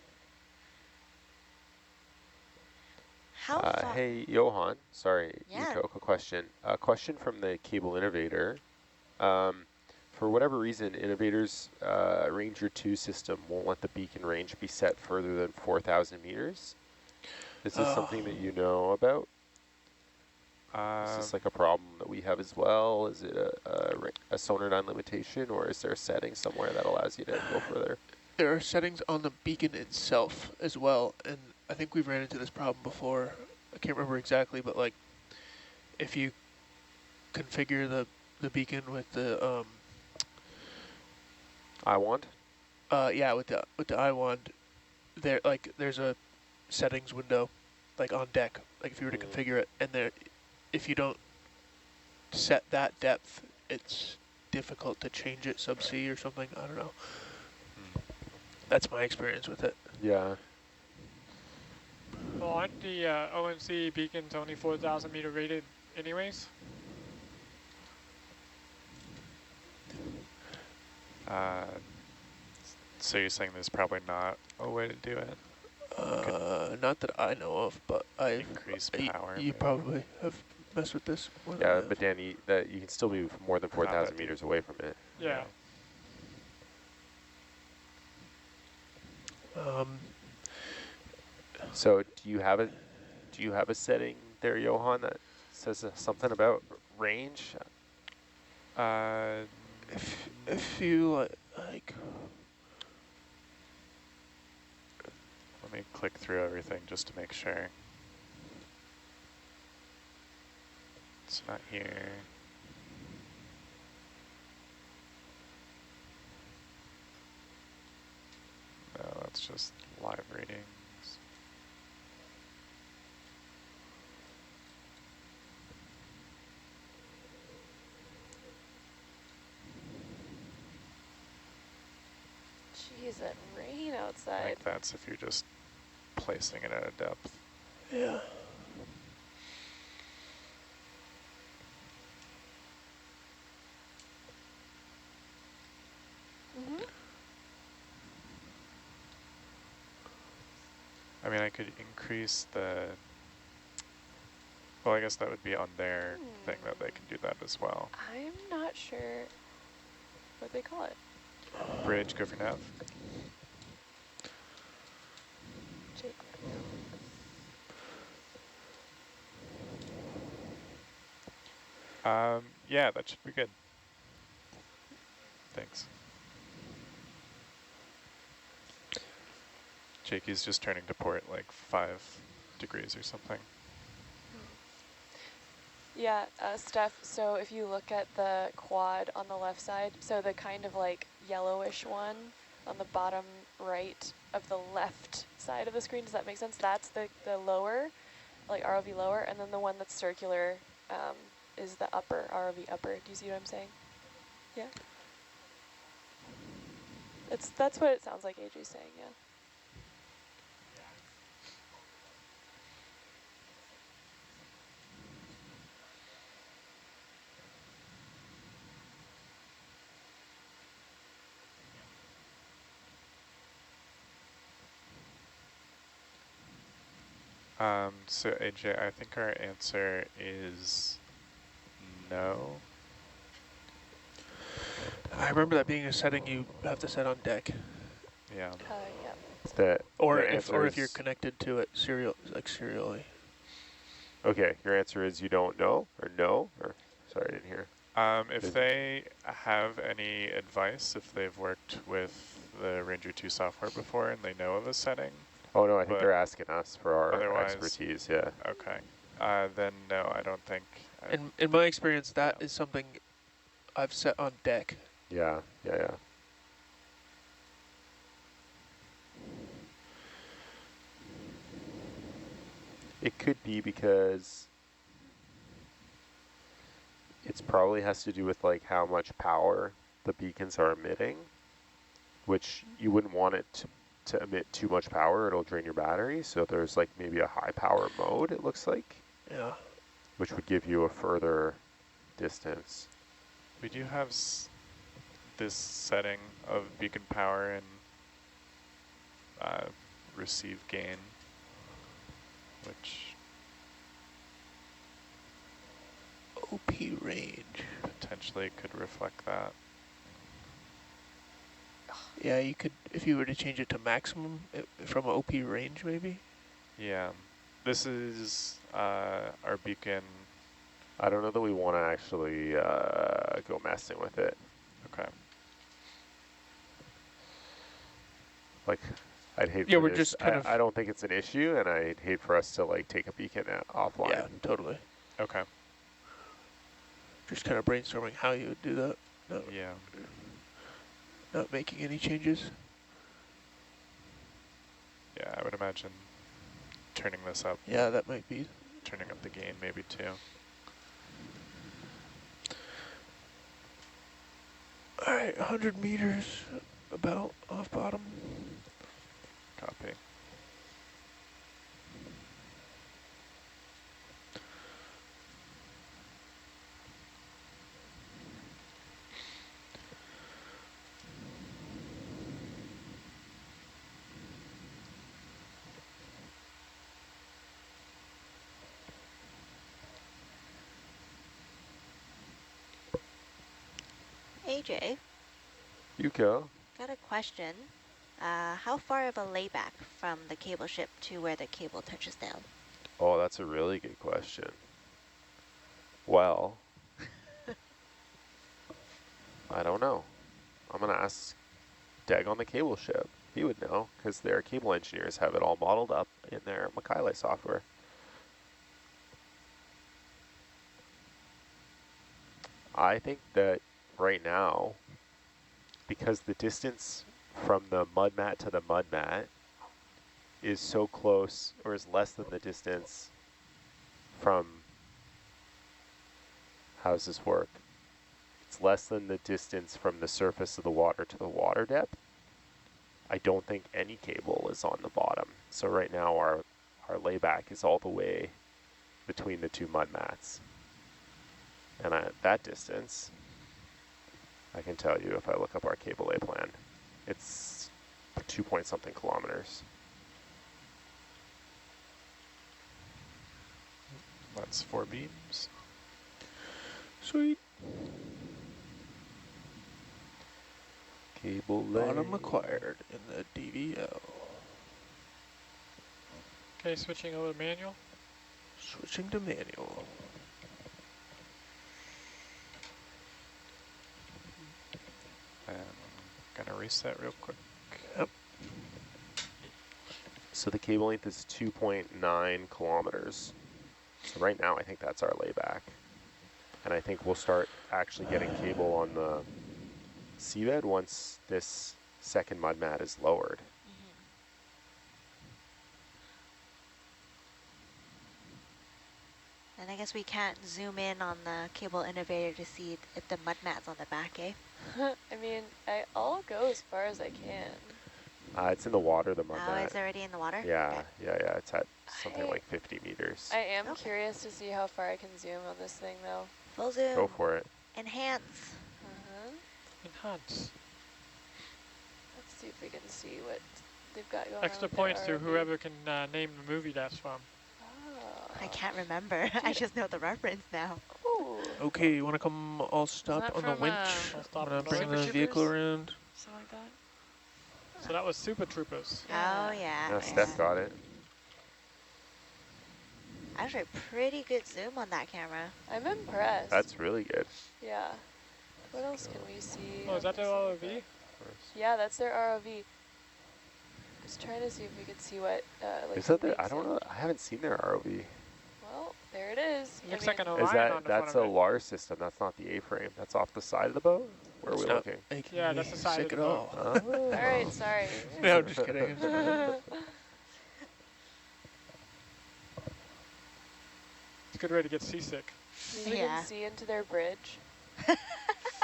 How far? Hey, Johan. Sorry, Yeah. Yuko, a question. A question from the cable innovator. For whatever reason, Innovator's Ranger 2 system won't let the beacon range be set further than 4,000 meters. Is this something that you know about? Is this like a problem that we have as well? Is it a Sonardyne limitation, or is there a setting somewhere that allows you to go further? There are settings on the beacon itself as well, and I think we've ran into this problem before. I can't remember exactly, but like if you configure the beacon with the iWand? Yeah, with the iWand, there's a settings window, like on deck. Like if you were to configure it, and if you don't set that depth, it's difficult to change it subsea or something. I don't know. That's my experience with it. Yeah. Well, aren't the ONC beacons only 4,000 meter rated anyways? So you're saying there's probably not a way to do it? Not that I know of, but increase power. You probably have messed with this. Yeah, but Danny, that you can still be more than 4,000 meters away from it. Yeah. So do you have a setting there, Johan, that says something about range? If you like. Let me click through everything just to make sure. It's not here. No, that's just live readings. Jeez, that rain outside. I think that's if you're just placing it at a depth. Yeah. I mean, I could increase the, well, I guess that would be on their thing that they can do that as well. I'm not sure what they call it. Bridge, go for nav. Yeah, that should be good. Thanks. Jakey's just turning to port like 5 degrees or something. Yeah, Steph, so if you look at the quad on the left side, so the kind of like yellowish one on the bottom right of the left side of the screen, does that make sense? That's the lower, like ROV lower, and then the one that's circular is the upper, ROV upper. Do you see what I'm saying? Yeah? That's what it sounds like AJ's saying, yeah. So AJ, I think our answer is no. I remember that being a setting you have to set on deck. Yeah. Yeah. Or if you're connected to it serially. Okay, your answer is you don't know, or no, or sorry, I didn't hear. If they have any advice, if they've worked with the Ranger 2 software before and they know of a setting. Oh no, I think they're asking us for our otherwise, expertise, yeah. Okay. Then no, I don't think. In my experience, that is something I've set on deck. Yeah. It could be because it probably has to do with like how much power the beacons are emitting, which you wouldn't want it to emit too much power. It'll drain your battery. So there's like maybe a high power mode, it looks like. Yeah. Which would give you a further distance. We do have this setting of beacon power and receive gain, which OP range potentially could reflect that. Yeah, you could, if you were to change it to maximum from OP range, maybe. Yeah, this is our beacon. I don't know that we want to actually go messing with it. Okay. Like, I'd hate. Yeah, for we're this. just kind of. I don't think it's an issue, and I'd hate for us to like take a beacon offline. Yeah, totally. Okay. Just kind of brainstorming how you would do that. No, yeah. Not making any changes. Yeah, I would imagine turning this up. Yeah, that might be. Turning up the gain maybe too. All right, 100 meters about off bottom. Copy. AJ. Yuko. Got a question. How far of a layback from the cable ship to where the cable touches down? Oh, that's a really good question. Well, I don't know. I'm going to ask Dag on the cable ship. He would know, because their cable engineers have it all modeled up in their Macaulay software. I think that right now, because the distance from the mud mat to the mud mat is so close, or is less than the distance from, how does this work? It's less than the distance from the surface of the water to the water depth. I don't think any cable is on the bottom. So right now our layback is all the way between the two mud mats. And at that distance, I can tell you if I look up our cable lay plan, it's 2-point-something kilometers. That's 4 beams. Sweet. Cable lay. Bottom acquired in the DVL. Okay, switching over to manual. Switching to manual. I'm gonna reset real quick. Yep. So the cable length is 2.9 kilometers. So right now I think that's our layback. And I think we'll start actually getting cable on the seabed once this second mud mat is lowered. And I guess we can't zoom in on the cable innovator to see if the mud mat's on the back, eh? I mean, I'll go as far as I can. It's in the water, the mud Oh, mat. it's already in the water? Yeah, yeah, it's at something like 50 meters. I am curious to see how far I can zoom on this thing, though. Full zoom. Go for it. Enhance. Enhance. Let's see if we can see what they've got going Extra on. points to whoever can name the movie that's from. I can't remember. I just know the reference now. Ooh. Okay, you want to come all stop on the winch? I'm going to bring the vehicle around. Something like that. So that was Super Troopers. Oh, yeah. Steph got it. Actually, pretty good zoom on that camera. I'm impressed. That's really good. Yeah. What else can we see? Oh, is on that the this little ROV? boat? Yeah, that's their ROV. Just trying to see if we could see what like Is that the I don't know. I haven't seen their ROV. Well, there it is. Looks like an Is Orion on the that's front a of it. LAR system? That's not the A-frame. That's off the side of the boat. Where are we looking? Yeah, that's the side sick of at the all. Oh. All right, sorry. No, I'm just kidding. It's a good way to get seasick. We can see into their bridge. All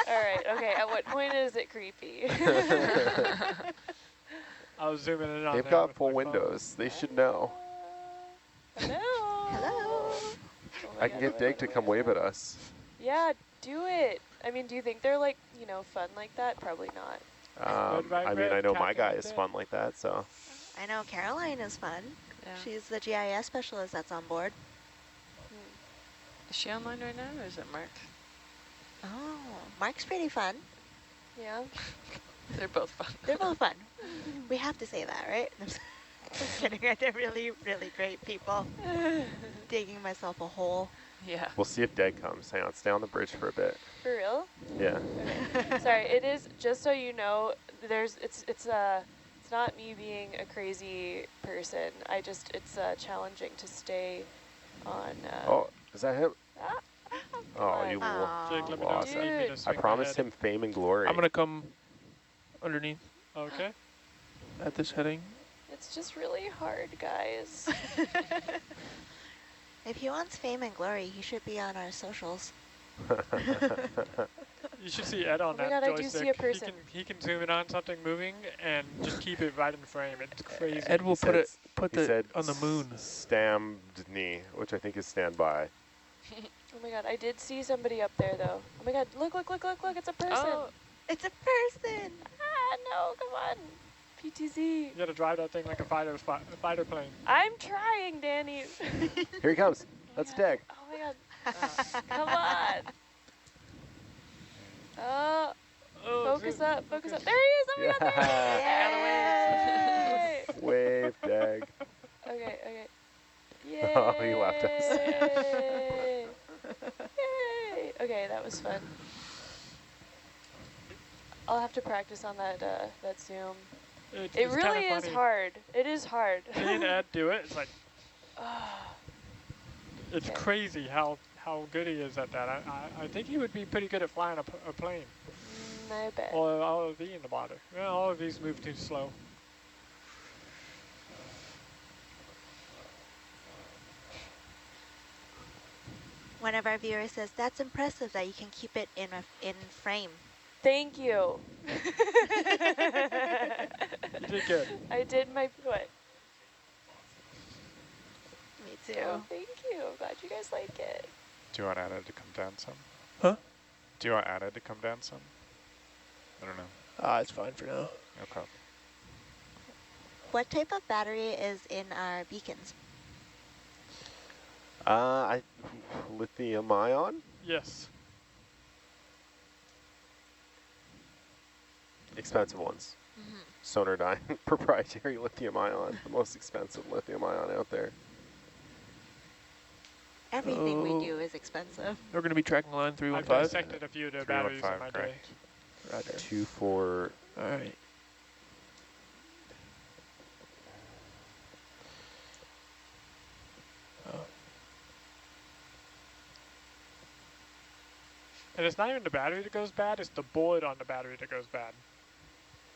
right, okay. At what point is it creepy? I was zooming in on They've there got with full my phone. windows. They should know. Hello. Hello. Oh I can get Dig to come wave at us. Yeah, do it. I mean, do you think they're like, you know, fun like that? Probably not. I mean, I know my guy is fun like that, so. I know Caroline is fun. Yeah. She's the GIS specialist that's on board. Is she online right now, or is it Mark? Oh, Mark's pretty fun. Yeah. They're both fun. They're both fun. We have to say that, right? Just kidding. They're really, really great people. Digging myself a hole. Yeah. We'll see if Dig comes. Hang on, stay on the bridge for a bit. For real? Yeah. Okay. Sorry, it is, just so you know, it's not me being a crazy person. It's challenging to stay on. Oh, is that him? Ah, Oh, you Jake, let me know lost if you need me to it. I swing my promised head. him fame and glory. I'm going to come underneath Okay. at this heading. It's just really hard, guys. If he wants fame and glory, he should be on our socials. You should see Ed on Oh my that God, I do joystick. see a person. He can zoom in on something moving and just keep it right in frame. It's crazy. Ed will He put said- it he said on the moon. Stamdni, which I think is standby. Oh my God, I did see somebody up there though. Oh my God, look, it's a person. Oh. It's a person. Ah, no, come on. PTZ. You gotta drive that thing like a fighter plane. I'm trying, Danny. Here he comes. Let's Dig. Oh my God. Come on. Oh, focus zoom. up, focus up. There he is. Oh my God. Yeah. Yay. Wave, Dig. Okay. Yay. Oh, he left us. Yay. Okay, that was fun. I'll have to practice on that zoom. It really is hard. It is hard. Me and Ed do it. It's like it's Okay. crazy how good he is at that. I think he would be pretty good at flying a plane. I bet. Or ROV in the water. Well, ROVs move too slow. One of our viewers says, that's impressive that you can keep it in frame. Thank you. You did good. I did my what? Me too. Oh, thank you. I'm glad you guys like it. Do you want Anna to come down some? Huh? Do you want Anna to come down some? I don't know. It's fine for now. No problem. What type of battery is in our beacons? Lithium ion? Yes. Expensive ones. Sonardyne proprietary lithium ion, the most expensive lithium ion out there. Everything we do is expensive. We're going to be tracking line I've 315. dissected a few of the batteries in my day. correct. Roger. 2-4. All right. And it's not even the battery that goes bad, it's the bullet on the battery that goes bad.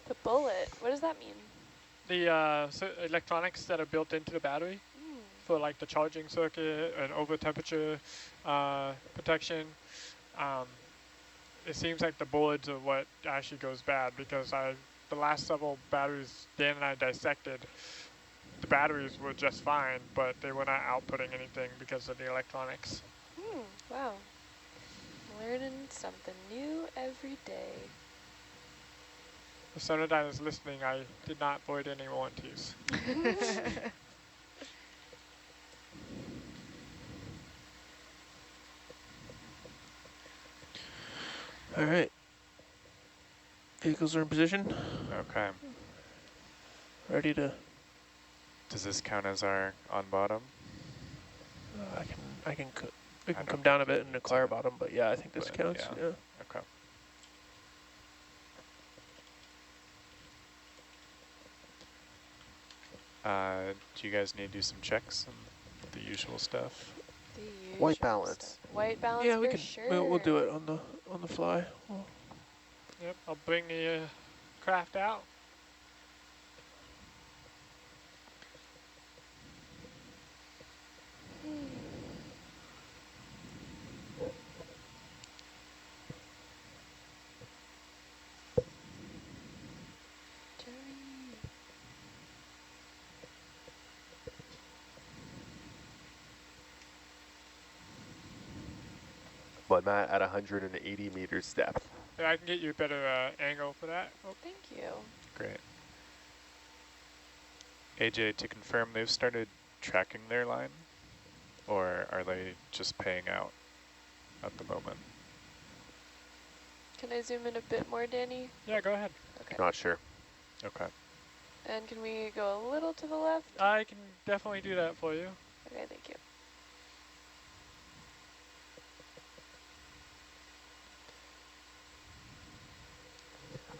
The bullet. What does that mean? The electronics that are built into the battery for like the charging circuit and over temperature protection. It seems like the bullets are what actually goes bad, because the last several batteries Dan and I dissected, the batteries were just fine, but they were not outputting anything because of the electronics. Wow. Learning something new every day. The Sonardyne is listening. I did not void any warranties. All right. Vehicles are in position. Okay. Ready to... Does this count as our on bottom? I can come down a bit and declare bottom, but yeah, I think this counts. Yeah. Okay. Do you guys need to do some checks and the usual stuff? The usual White balance. stuff. White balance Yeah, we for can. sure. We'll do it on the fly. Yep, I'll bring the craft out. But not at 180 meters depth. Yeah, I can get you a better angle for that. Oh. Thank you. Great. AJ, to confirm, they've started tracking their line, or are they just paying out at the moment? Can I zoom in a bit more, Danny? Yeah, go ahead. Okay. Not sure. Okay. And can we go a little to the left? I can definitely do that for you. Okay, thank you.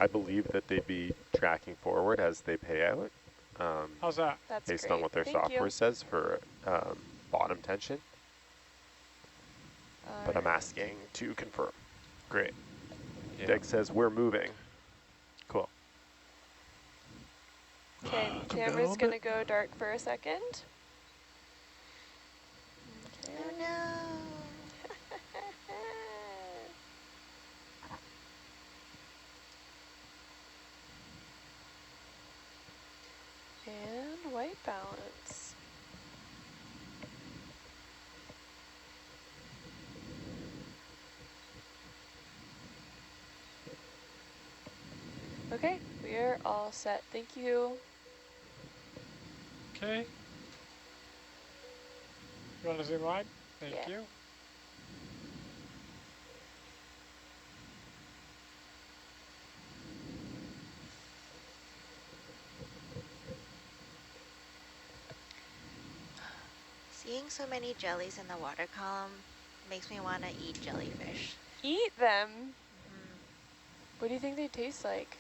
I believe that they'd be tracking forward as they pay out. How's that? That's based great. on what their Thank software you. says for bottom tension. But I'm asking to confirm. Great. Yeah. Dig says we're moving. Cool. Okay, Come down a camera's little gonna bit. go dark for a second. Oh no. And white balance. Okay, we are all set. Thank you. Okay. You want to zoom wide? Thank Yeah. you. Seeing so many jellies in the water column makes me want to eat jellyfish. Eat them. Mm. What do you think they taste like?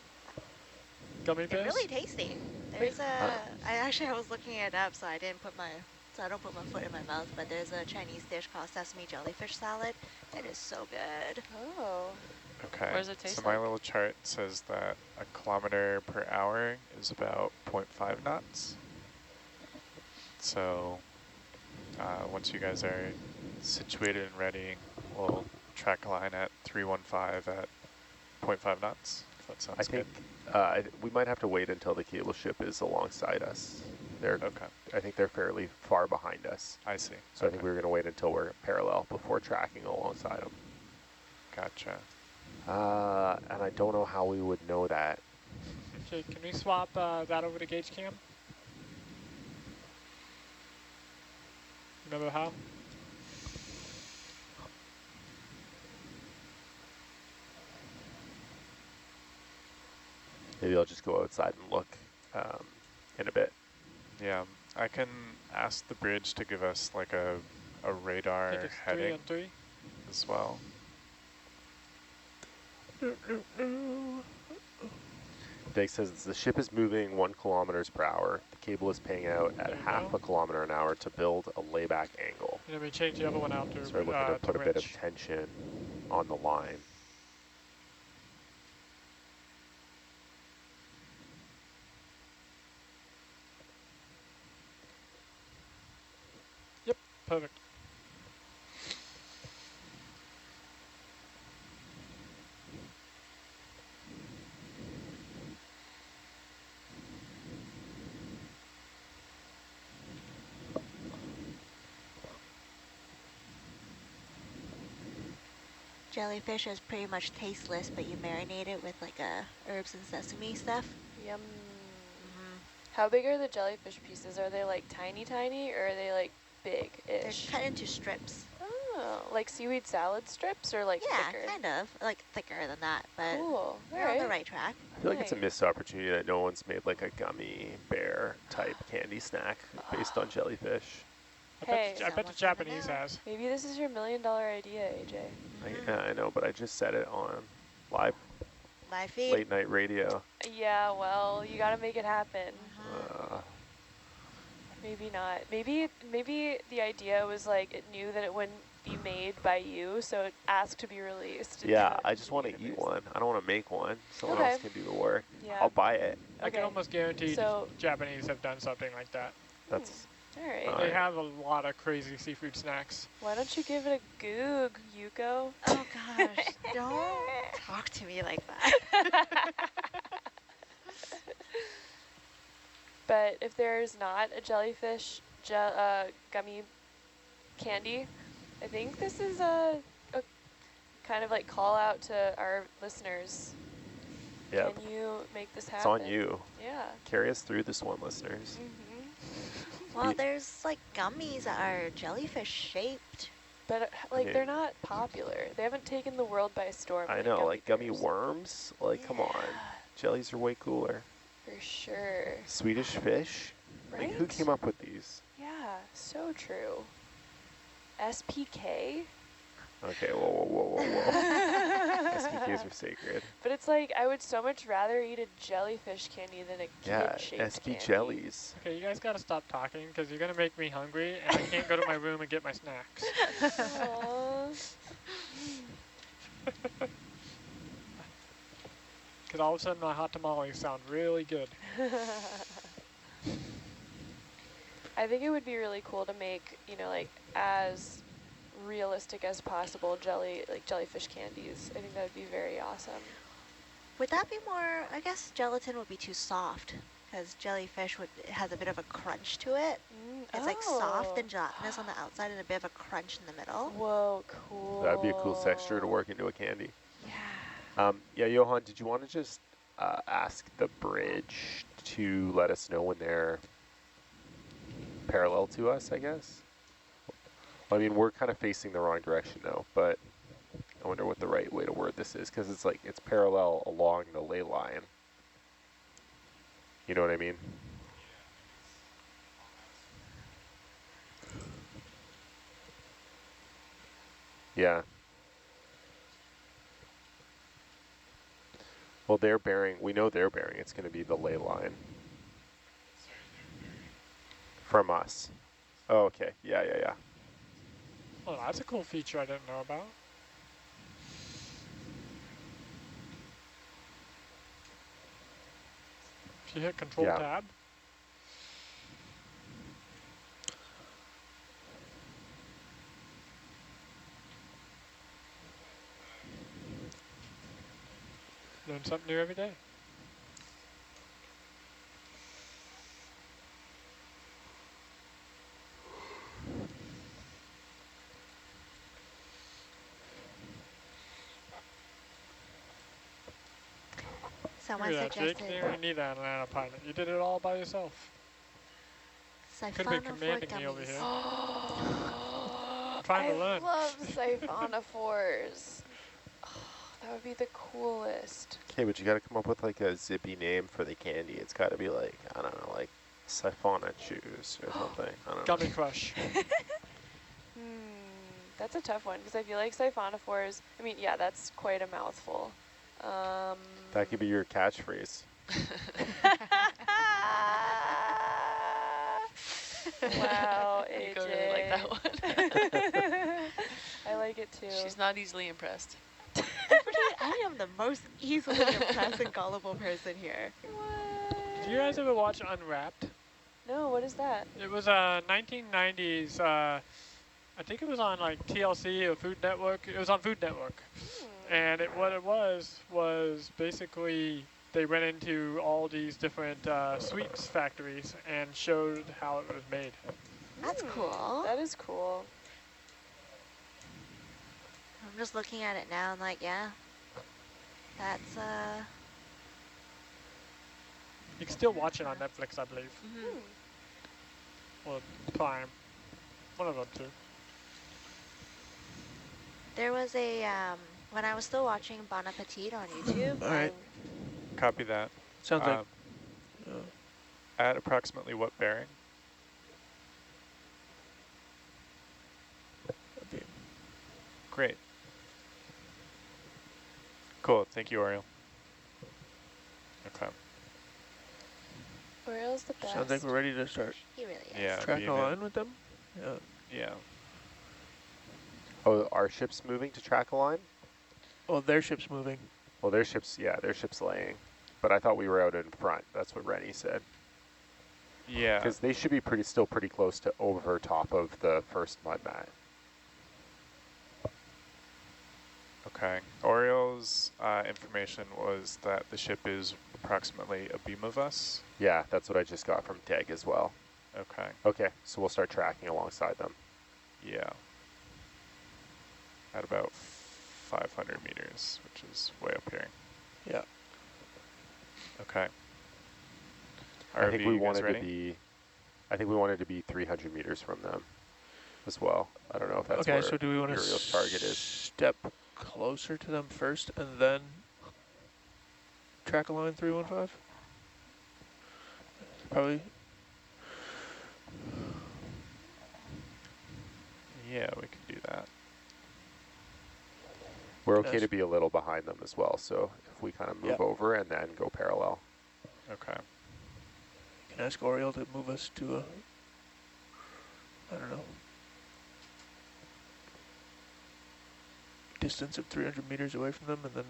Gummy They're bears? really tasty. There's I was looking it up, so I don't put my foot in my mouth, but there's a Chinese dish called sesame jellyfish salad. It is so good. Oh. Okay. What does it taste so my like? little chart says that a kilometer per hour is about 0.5 knots. So once you guys are situated and ready, we'll track a line at 315 at 0.5 knots. If that sounds I think we might have to wait until the cable ship is alongside us. Okay. I think they're fairly far behind us. I see. So I think we were going to wait until we're parallel before tracking alongside them. Gotcha. And I don't know how we would know that. Okay, can we swap that over to gauge cam? Remember how? Maybe I'll just go outside and look in a bit. Yeah, I can ask the bridge to give us like a radar I think it's heading 3 on 3. as well. Dig says the ship is moving 1 kilometers per hour. The cable is paying out at There you half go. a kilometer an hour to build a layback angle. And then we change the other one out to So we're looking to put a bit of winch. tension on the line. Perfect. Jellyfish is pretty much tasteless, but you marinate it with like herbs and sesame stuff. Yum. How big are the jellyfish pieces? Are they like tiny, or are they like big-ish? They're cut into strips. Oh, like seaweed salad strips or like thicker? Yeah, kind of. Like thicker than that, but Cool. we're on the right track. I feel like it's a Nice. missed opportunity that no one's made like a gummy bear type candy snack based on jellyfish. Hey, I bet the Japanese has. maybe this is your $1 million idea, AJ. I know, but I just said it on live feed. late night radio. Yeah, well, you gotta make it happen. Maybe not. Maybe the idea was like it knew that it wouldn't be made by you, so it asked to be released. Yeah, I just want to eat one. I don't want to make one. Someone else can do the work. Yeah. I'll buy it. I can almost guarantee So- the Japanese have done something like that. That's All right. They have a lot of crazy seafood snacks. Why don't you give it a goog, Yuko? Oh gosh, don't talk to me like that. But if there's not a jellyfish gummy candy, I think this is a kind of like call out to our listeners. Yep. Can you make this happen? It's on you. Yeah. Carry us through this one, listeners. Well, there's like gummies that are jellyfish shaped. But like they're not popular. They haven't taken the world by storm. I know, like gummy worms. Like, come on, jellies are way cooler. For sure. Swedish fish. Right? Like, who came up with these? Yeah, so true. SPK. Okay, whoa. SPKs are sacred. But it's like I would so much rather eat a jellyfish candy than a kid-shaped SP candy. jellies. Okay, you guys gotta stop talking because you're gonna make me hungry and I can't go to my room and get my snacks. Because all of a sudden my hot tamales sound really good. I think it would be really cool to make, you know, like as realistic as possible jellyfish candies. I think that would be very awesome. Would that be more, I guess gelatin would be too soft because jellyfish has a bit of a crunch to it. It's like soft and gelatinous on the outside and a bit of a crunch in the middle. Whoa, cool. That'd be a cool texture to work into a candy. Yeah, Johan, did you want to just ask the bridge to let us know when they're parallel to us, I guess? Well, I mean, we're kind of facing the wrong direction now, but I wonder what the right way to word this is, because it's like it's parallel along the ley line. You know what I mean? Yeah. Well, they're bearing, we know they're bearing, it's going to be the ley line. From us. Oh, okay. Yeah. Oh, that's a cool feature I didn't know about. If you hit Control Tab. Learn something new every day. Someone Look at that, Jake. suggested You didn't even need that Atlanta pilot. You did it all by yourself. Could have been commanding me over here. I'm trying to learn. I love siphonophores. That would be the coolest. Okay, but you got to come up with like a zippy name for the candy. It's got to be like, I don't know, like Siphona Chews or something. I don't know. Gummy Crush. That's a tough one because I feel like siphonophores, I mean, yeah, that's quite a mouthful. That could be your catchphrase. Wow, AJ. Nico really like that one. I like it too. She's not easily impressed. I am the most easily impressed and gullible person here. Did you guys ever watch Unwrapped? No, what is that? It was 1990s. I think it was on like TLC or Food Network. It was on Food Network. And what it was basically they went into all these different sweets factories and showed how it was made. That's cool. That is cool. I'm just looking at it now and like, yeah, that's You can still watch it on Netflix, I believe. Or Prime. One of them two. There was a, when I was still watching Bon Appetit on YouTube. All right. Copy that. Sounds like... At approximately what bearing? Great. Cool. Thank you, Oriole. Okay. Oriel's the best. Sounds like we're ready to start He really is. Yeah. tracking a beam in. line with them. Yeah. Yeah. Oh, our ship's moving to track a line? Well, their ship's moving. Well, their ship's laying. But I thought we were out in front. That's what Rennie said. Yeah. Because they should be still pretty close to over top of the first mud mat. Okay. Oriole's information was that the ship is approximately a beam of us. Yeah, that's what I just got from Deg as well. Okay. Okay, so we'll start tracking alongside them. Yeah. At about 500 meters, which is way up here. Yeah. Okay. I think we you guys wanted ready? to be. I think we wanted to be 300 meters from them, as well. I don't know if that's Okay, where so do we want to Uriel's target is. step closer to them first and then track a line 315? Probably. Yeah, we can do that. We're okay to be a little behind them as well, so if we kind of move Yep. over and then go parallel. Okay. You can ask Oriole to move us to a, I don't know, distance of 300 meters away from them, and then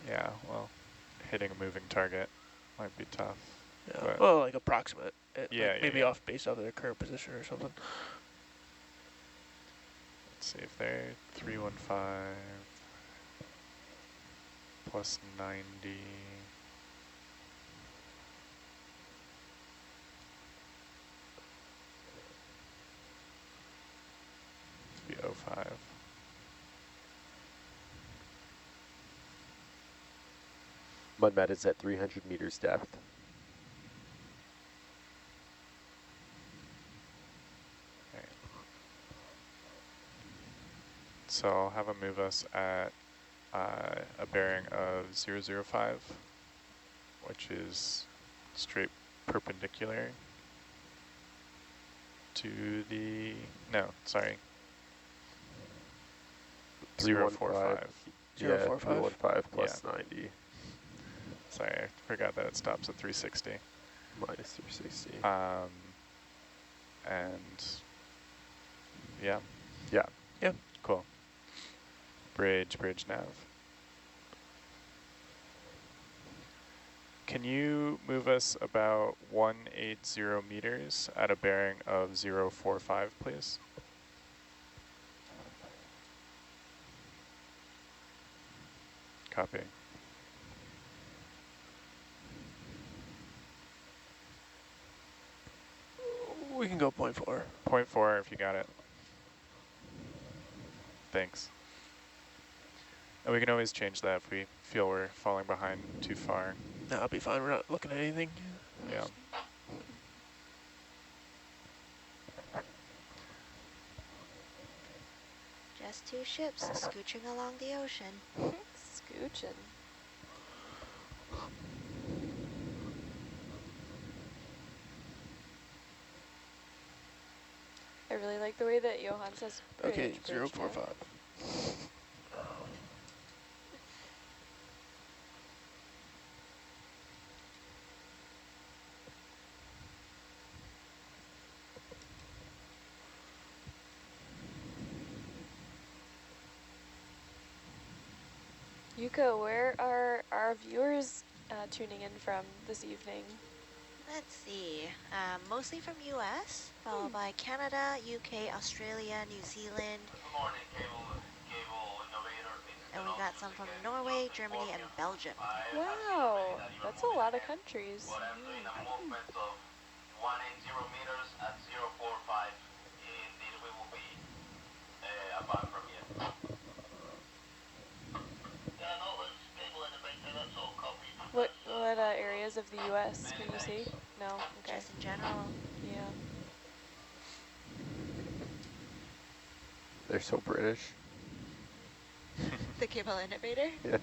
Yeah, well, hitting a moving target might be tough. yeah, well, like approximate. Yeah, like maybe yeah. off based off of their current position or something. Let's see if they're 315 plus 90. Be 05. Mud mat is at 300 meters depth. Okay. So I'll have them move us at a bearing of 005, which is straight perpendicular to the, no, sorry, 045. 045 plus 90. Sorry, I forgot that it stops at 360. Minus 360. And yeah. Yeah. Yeah. Cool. Bridge nav. Can you move us about 180 meters at a bearing of 045, please? Copy. We can go 0.4. 0.4 if you got it. Thanks. And we can always change that if we feel we're falling behind too far. No, I'll be fine. We're not looking at anything. Yeah. Just two ships scooching along the ocean. Scooching. I really like the way that Johan says bridge. Okay, bridge 045. Yuko, where are our viewers tuning in from this evening? Let's see. Mostly from US, followed by Canada, UK, Australia, New Zealand. Good morning, cable innovator. And we got some from Norway, Germany, and Belgium. Wow, that's a lot of countries. What I'm doing a movement of 180 meters at 045. Indeed, we will be apart from here. Yeah, no, it's cable innovator. That's all copied. What areas of the U.S. can you see? No? Okay. Just in general. Yeah. They're so British. The cable innovator? Yeah.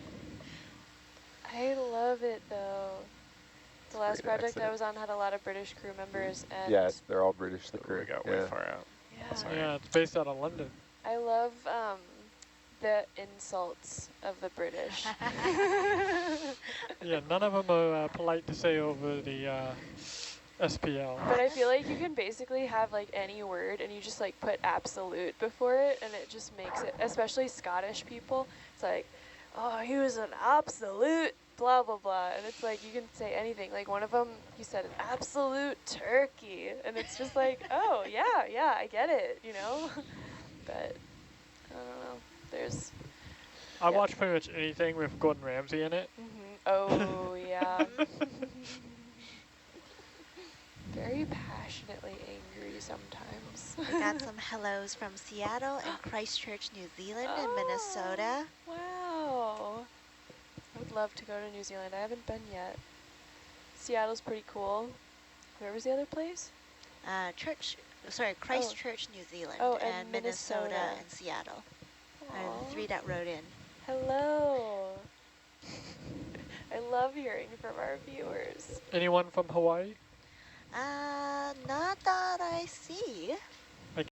I love it though. The last project I was on had a lot of British crew members, and Yes, they're all British, the We crew. got way far out. yeah, Sorry. Yeah, it's based out of London. I love the insults of the British. Yeah, none of them are polite to say over the SPL. But I feel like you can basically have like any word and you just like put absolute before it and it just makes it, especially Scottish people, it's like, oh, he was an absolute blah, blah, blah. And it's like, you can say anything. Like one of them, he said an absolute turkey. And it's just like, oh, yeah, I get it, you know? But I don't know. There's... I watch pretty much anything with Gordon Ramsay in it. Oh, yeah. Very passionately angry sometimes. We got some hellos from Seattle and Christchurch, New Zealand, and Minnesota. Wow. I would love to go to New Zealand. I haven't been yet. Seattle's pretty cool. Where was the other place? Christchurch, New Zealand, Oh, and Minnesota and Seattle. Are the three that wrote in. Hello. I love hearing from our viewers. Anyone from Hawaii? Not that I see.